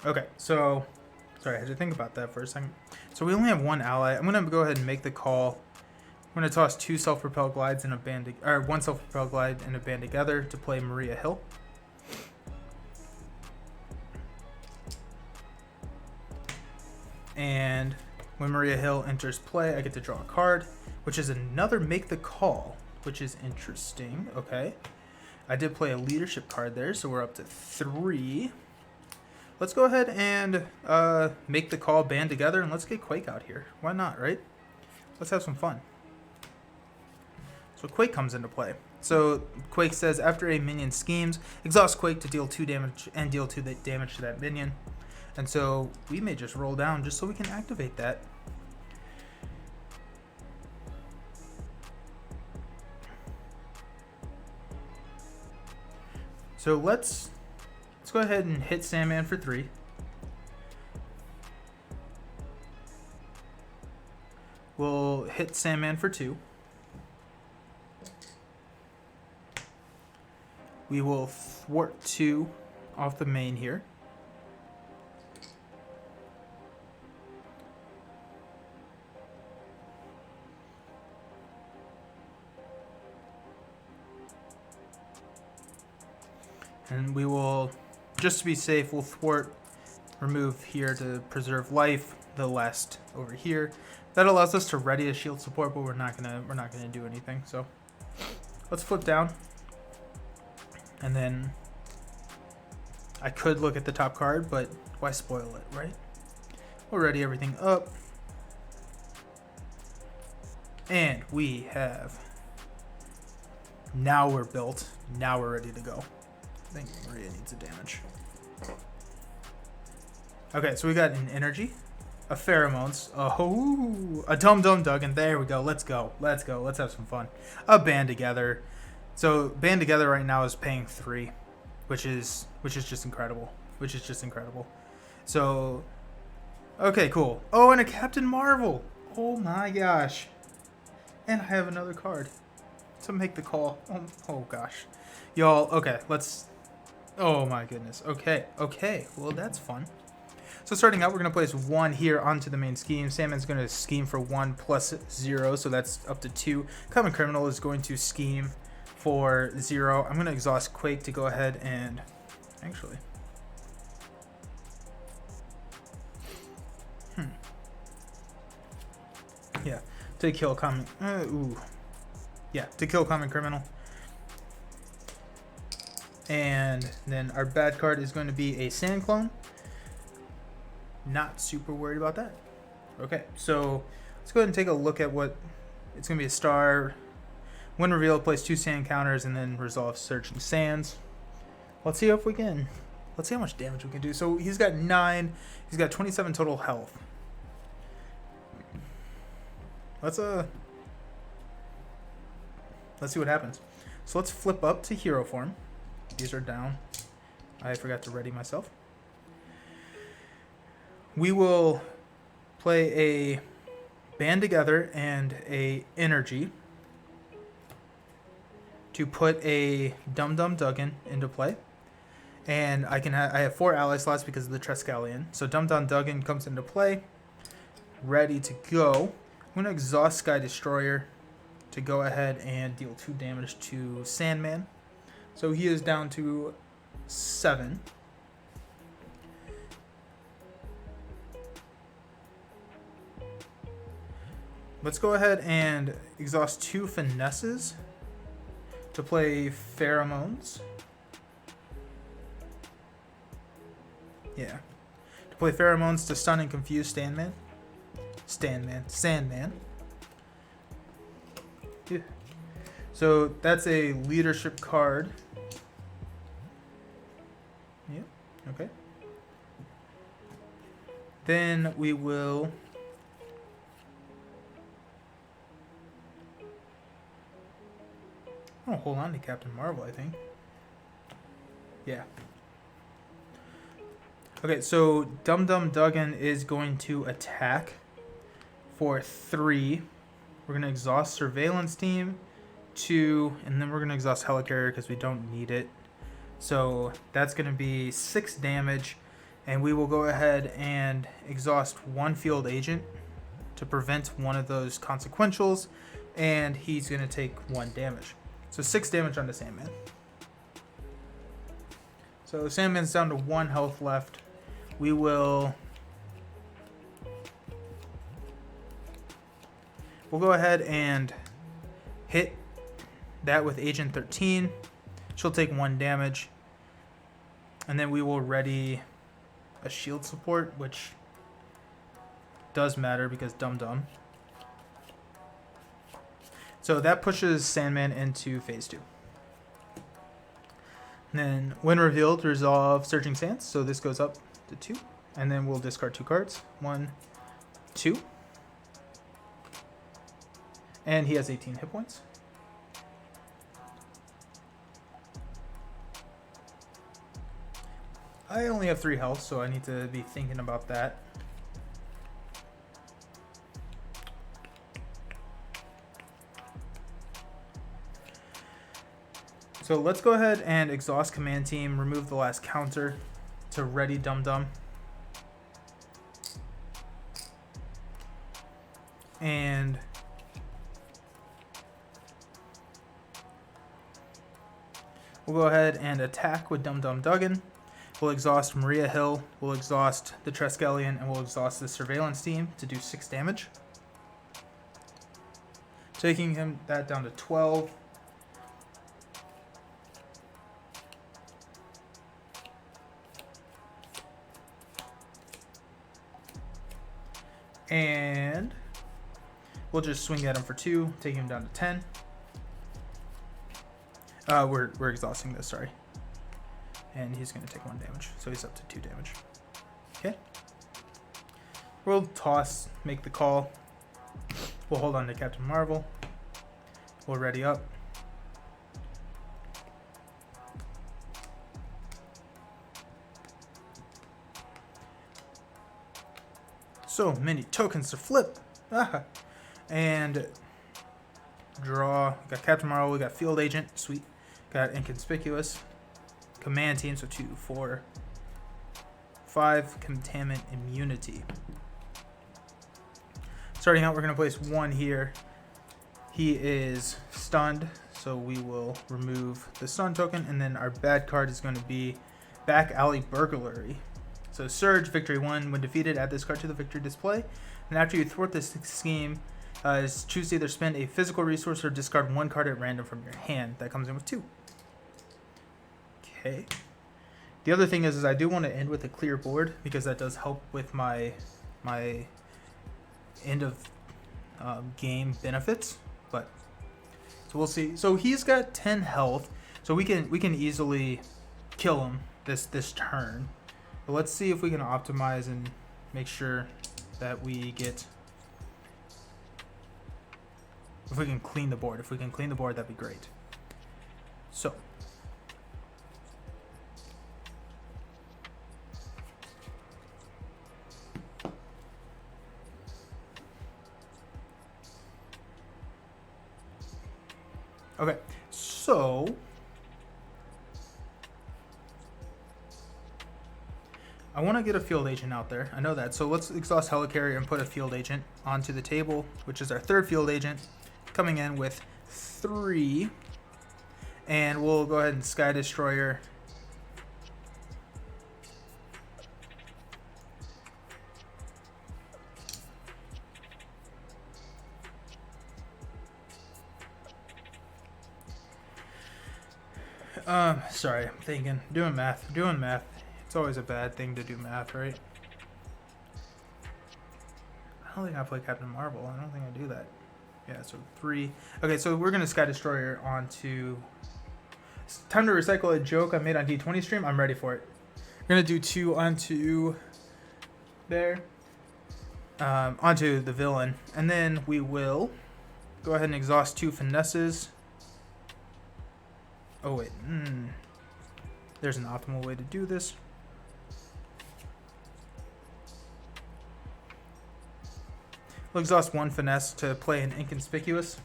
Okay, so... Sorry, I had to think about that for a second. So we only have 1 ally. I'm going to go ahead and make the call. I'm going to toss 2 self-propelled glides in a band... or 1 self-propelled glide and a band together to play Maria Hill. And when Maria Hill enters play, I get to draw a card, which is another make the call, which is interesting. Okay. I did play a leadership card there, so we're up to 3. Let's go ahead and make the call, band together, and let's get Quake out here. Why not, right? Let's have some fun. So Quake comes into play. So Quake says, after a minion schemes, exhaust Quake to deal 2 damage and deal 2 damage to that minion. And so we may just roll down just so we can activate that. So let's go ahead and hit Sandman for 3. We'll hit Sandman for 2. We will thwart 2 off the main here. And we will, just to be safe, we'll thwart, remove here to preserve life, the last over here. That allows us to ready a shield support, but we're not gonna do anything. So let's flip down. And then I could look at the top card, but why spoil it, right? We'll ready everything up. And we have, now we're built. Now we're ready to go. I think Maria needs a damage. Okay, so we got an energy, a pheromones, a dum dum duggan. There we go. Let's go. Let's go. Let's have some fun. A band together. So band together right now is paying 3, which is just incredible. Which is just incredible. So, okay, cool. Oh, and a Captain Marvel. Oh my gosh. And I have another card. So make the call. Oh gosh. Y'all, okay, let's... Oh my goodness. Okay, okay. Well, that's fun. So starting out, we're going to place 1 here onto the main scheme. Sandman's going to scheme for 1 plus 0, so that's up to 2. Common Criminal is going to scheme for 0. I'm going to exhaust Quake to go ahead and... Actually... Yeah, to kill Common... Yeah, to kill Common Criminal. And then our bad card is going to be a Sand Clone. Not super worried about that. Okay, so let's go ahead and take a look at what... It's going to be a star. When revealed, place 2 sand counters and then resolve Searching Sands. Let's see if we can... Let's see how much damage we can do. So he's got 9. He's got 27 total health. Let's see what happens. So let's flip up to hero form. These are down. I forgot to ready myself. We will play a band together and a energy to put a Dum Dum Duggan into play. And I have 4 ally slots because of the Triskelion. So Dum Dum Duggan comes into play. Ready to go. I'm going to exhaust Sky Destroyer to go ahead and deal 2 damage to Sandman. So he is down to 7. Let's go ahead and exhaust 2 Finesses to play Pheromones. Yeah. To play Pheromones to stun and confuse Sandman. Sandman. Yeah. So that's a leadership card. Yeah, okay. Then we will... Oh, hold on to Captain Marvel, I think. Yeah. Okay, so Dum Dum Duggan is going to attack for 3. We're going to exhaust Surveillance Team, 2, and then we're going to exhaust Helicarrier because we don't need it. So that's going to be 6 damage, and we will go ahead and exhaust 1 Field Agent to prevent one of those consequentials, and he's going to take 1 damage. So 6 damage on the Sandman. So Sandman's down to 1 health left. We will... We'll go ahead and hit that with Agent 13. She'll take 1 damage. And then we will ready a shield support, which does matter because Dum Dum. So that pushes Sandman into phase 2. And then when revealed, resolve Searching Sands. So this goes up to 2. And then we'll discard 2 cards. 1, 2. And he has 18 hit points. I only have 3 health, so I need to be thinking about that. So let's go ahead and exhaust Command Team, remove the last counter to ready Dum Dum. And We'll go ahead and attack with Dum Dum Duggan. We'll exhaust Maria Hill, we'll exhaust the Triskelion, and we'll exhaust the Surveillance Team to do 6 damage. Taking him that down to 12. And we'll just swing at him for 2, taking him down to 10. We're exhausting this, sorry. And he's going to take 1 damage, so he's up to 2 damage. Okay. We'll toss, make the call. We'll hold on to Captain Marvel. We'll ready up. So many tokens to flip. And draw. We got Captain Marvel, we got Field Agent, sweet. Got Inconspicuous. Command Team, so 2, 4, 5. Containment Immunity. Starting out, we're going to place 1 here. He is stunned, so we will remove the stun token, and then our bad card is going to be Back Alley Burglary. So Surge, Victory 1. When defeated, add this card to the victory display. And after you thwart this scheme, choose to either spend a physical resource or discard 1 card at random from your hand. That comes in with 2. Okay. The other thing is I do want to end with a clear board because that does help with my end of game benefits. But so we'll see. So he's got 10 health, so we can easily kill him this turn. But let's see if we can optimize and make sure that we get. If we can clean the board. If we can clean the board, that'd be great. So. Okay, so I want to get a Field Agent out there. I know that. So let's exhaust Helicarrier and put a Field Agent onto the table, which is our 3rd Field Agent, coming in with 3. And we'll go ahead and Sky Destroyer. Sorry, I'm thinking, doing math. It's always a bad thing to do math, right? I don't think I play Captain Marvel. I don't think I do that. Yeah, so 3. Okay, so we're gonna Sky Destroyer onto. It's time to recycle a joke I made on D20 stream. I'm ready for it. We're gonna do 2 onto there, onto the villain, and then we will go ahead and exhaust 2 finesses. Oh wait, there's an optimal way to do this. We'll exhaust 1 finesse to play an Inconspicuous.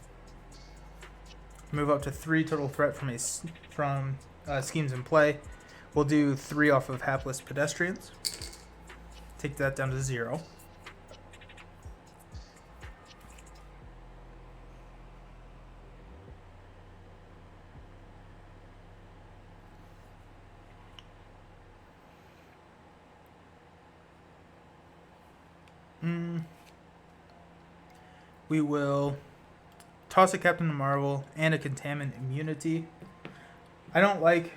Move up to 3 total threat from schemes in play. We'll do 3 off of Hapless Pedestrians. Take that down to 0. We will toss a Captain Marvel and a Containment Immunity. I don't like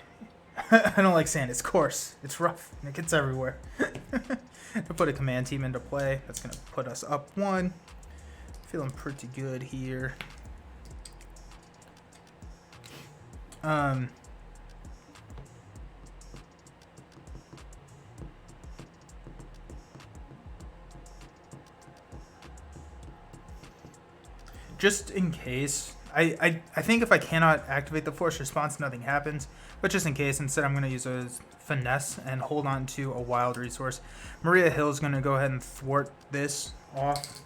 sand. It's coarse. It's rough. And it gets everywhere. To put a Command Team into play, that's going to put us up 1. Feeling pretty good here. Just in case, I think if I cannot activate the force response, nothing happens. But just in case, instead I'm going to use a finesse and hold on to a wild resource. Maria Hill is going to go ahead and thwart this off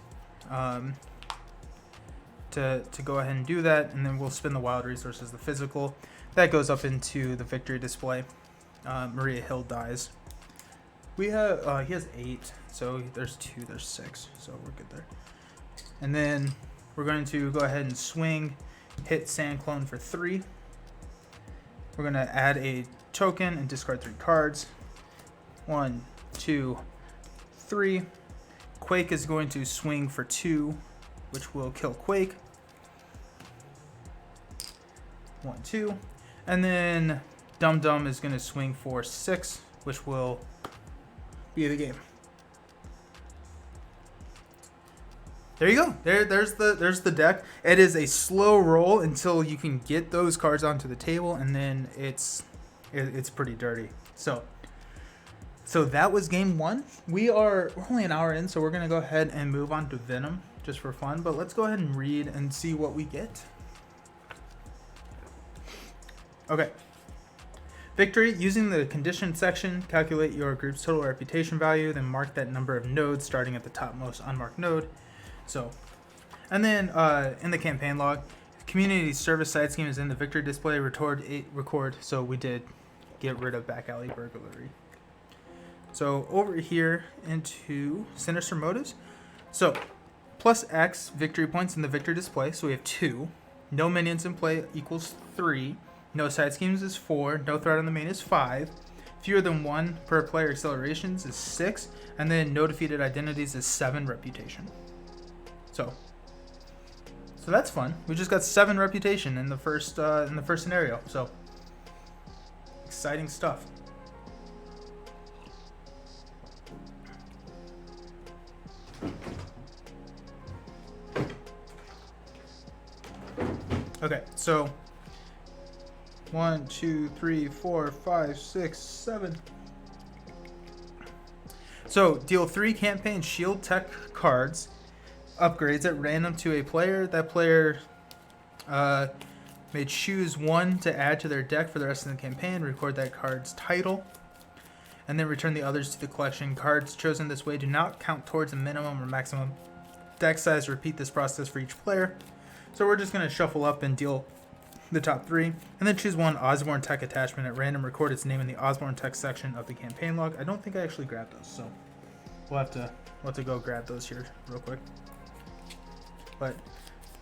to go ahead and do that. And then we'll spin the wild resource as the physical. That goes up into the victory display. Maria Hill dies. We have, he has 8, so there's 2, there's 6, so we're good there. And then we're going to go ahead and swing, hit Sand Clone for 3. We're going to add a token and discard 3 cards. 1, 2, 3. Quake is going to swing for 2, which will kill Quake. 1, 2. And then Dum Dum is going to swing for 6, which will be the game. There you go. There's the deck. It is a slow roll until you can get those cards onto the table, and then it's pretty dirty. So that was game 1. We're only an hour in, so we're gonna go ahead and move on to Venom just for fun. But let's go ahead and read and see what we get. Okay. Victory. Using the condition section, calculate your group's total reputation value, then mark that number of nodes starting at the topmost unmarked node. So, and then in the campaign log, community service side scheme is in the victory display. Record. So we did get rid of back alley burglary. So over here into Sinister Motives. So plus X victory points in the victory display. So we have 2. No minions in play equals 3. No side schemes is 4. No threat on the main is 5. Fewer than 1 per player accelerations is 6. And then no defeated identities is 7 reputation. So that's fun. We just got 7 reputation in the first scenario. So exciting stuff. Okay, so 1, 2, 3, 4, 5, 6, 7. So deal 3 campaign shield tech cards. Upgrades at random to a player. That player may choose 1 to add to their deck for the rest of the campaign. Record that card's title, and then return the others to the collection. Cards chosen this way do not count towards a minimum or maximum deck size. Repeat this process for each player. So we're just going to shuffle up and deal the top 3, and then choose 1 Osborne Tech attachment at random. Record its name in the Osborne Tech section of the campaign log. I don't think I actually grabbed those, so we'll have to go grab those here real quick. But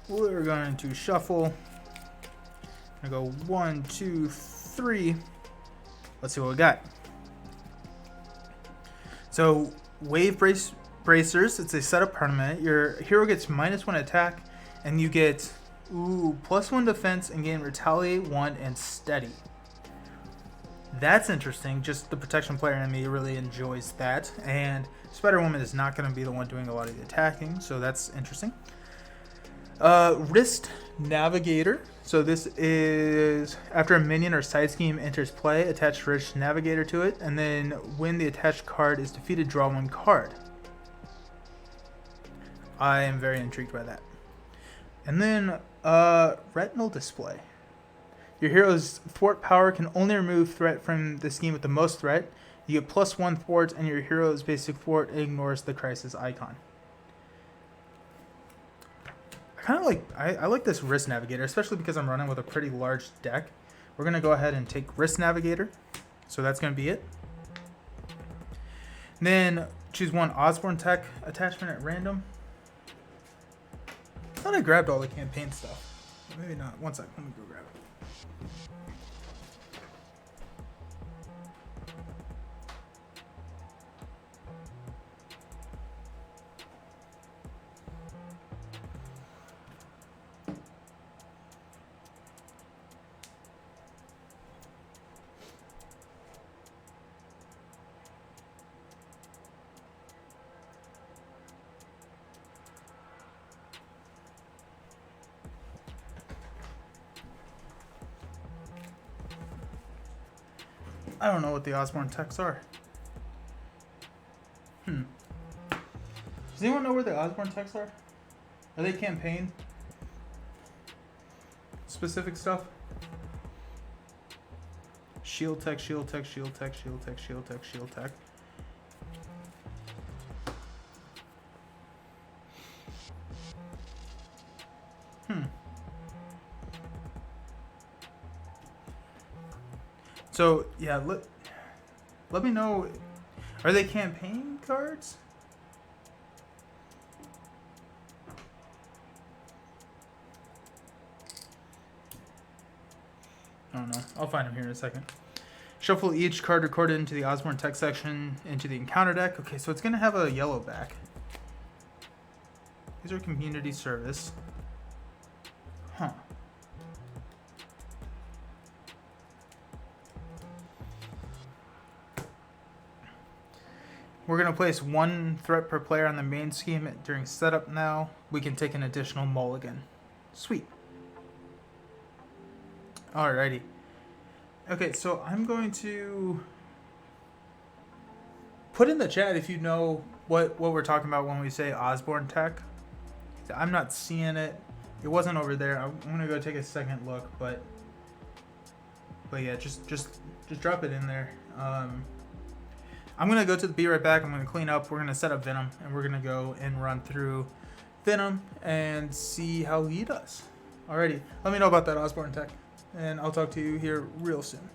we're going to shuffle. I'm going to go 1, 2, 3. Let's see what we got. So Wave Bracers, it's a setup permanent. Your hero gets -1 attack, and you get +1 defense and gain Retaliate 1 and Steady. That's interesting. Just the protection player in me really enjoys that. And Spider-Woman is not going to be the one doing a lot of the attacking, so that's interesting. Wrist Navigator. So this is after a minion or side scheme enters play, attach Wrist Navigator to it, and then when the attached card is defeated, draw 1 card. I am very intrigued by that. And then Retinal Display. Your hero's thwart power can only remove threat from the scheme with the most threat. You get +1 thwarts, and your hero's basic thwart ignores the crisis icon. I like this Wrist Navigator, especially because I'm running with a pretty large deck. We're gonna go ahead and take Wrist Navigator, so that's gonna be it. And then choose 1 Osborne Tech attachment at random. I thought I grabbed all the campaign stuff. Maybe not. One sec. Let me go grab it. I don't know what the Osborne Techs are. Does anyone know where the Osborne Techs are? Are they campaign specific stuff? Shield Tech, Shield Tech, Shield Tech, Shield Tech, Shield Tech, Shield Tech. So yeah, let me know. Are they campaign cards? I don't know. I'll find him here in a second. Shuffle each card recorded into the Osborne text section into the encounter deck. Okay, so it's going to have a yellow back. These are community service. Huh. We're going to place 1 threat per player on the main scheme during setup now. We can take an additional mulligan. Sweet. Alrighty. Okay, so I'm going to put in the chat if you know what we're talking about when we say Osborne tech. I'm not seeing it. It wasn't over there. I'm going to go take a second look, but yeah, just drop it in there. I'm going to go to the be right back. I'm going to clean up. We're going to set up Venom, and we're going to go and run through Venom and see how he does. Alrighty. Let me know about that Osborne tech, and I'll talk to you here real soon.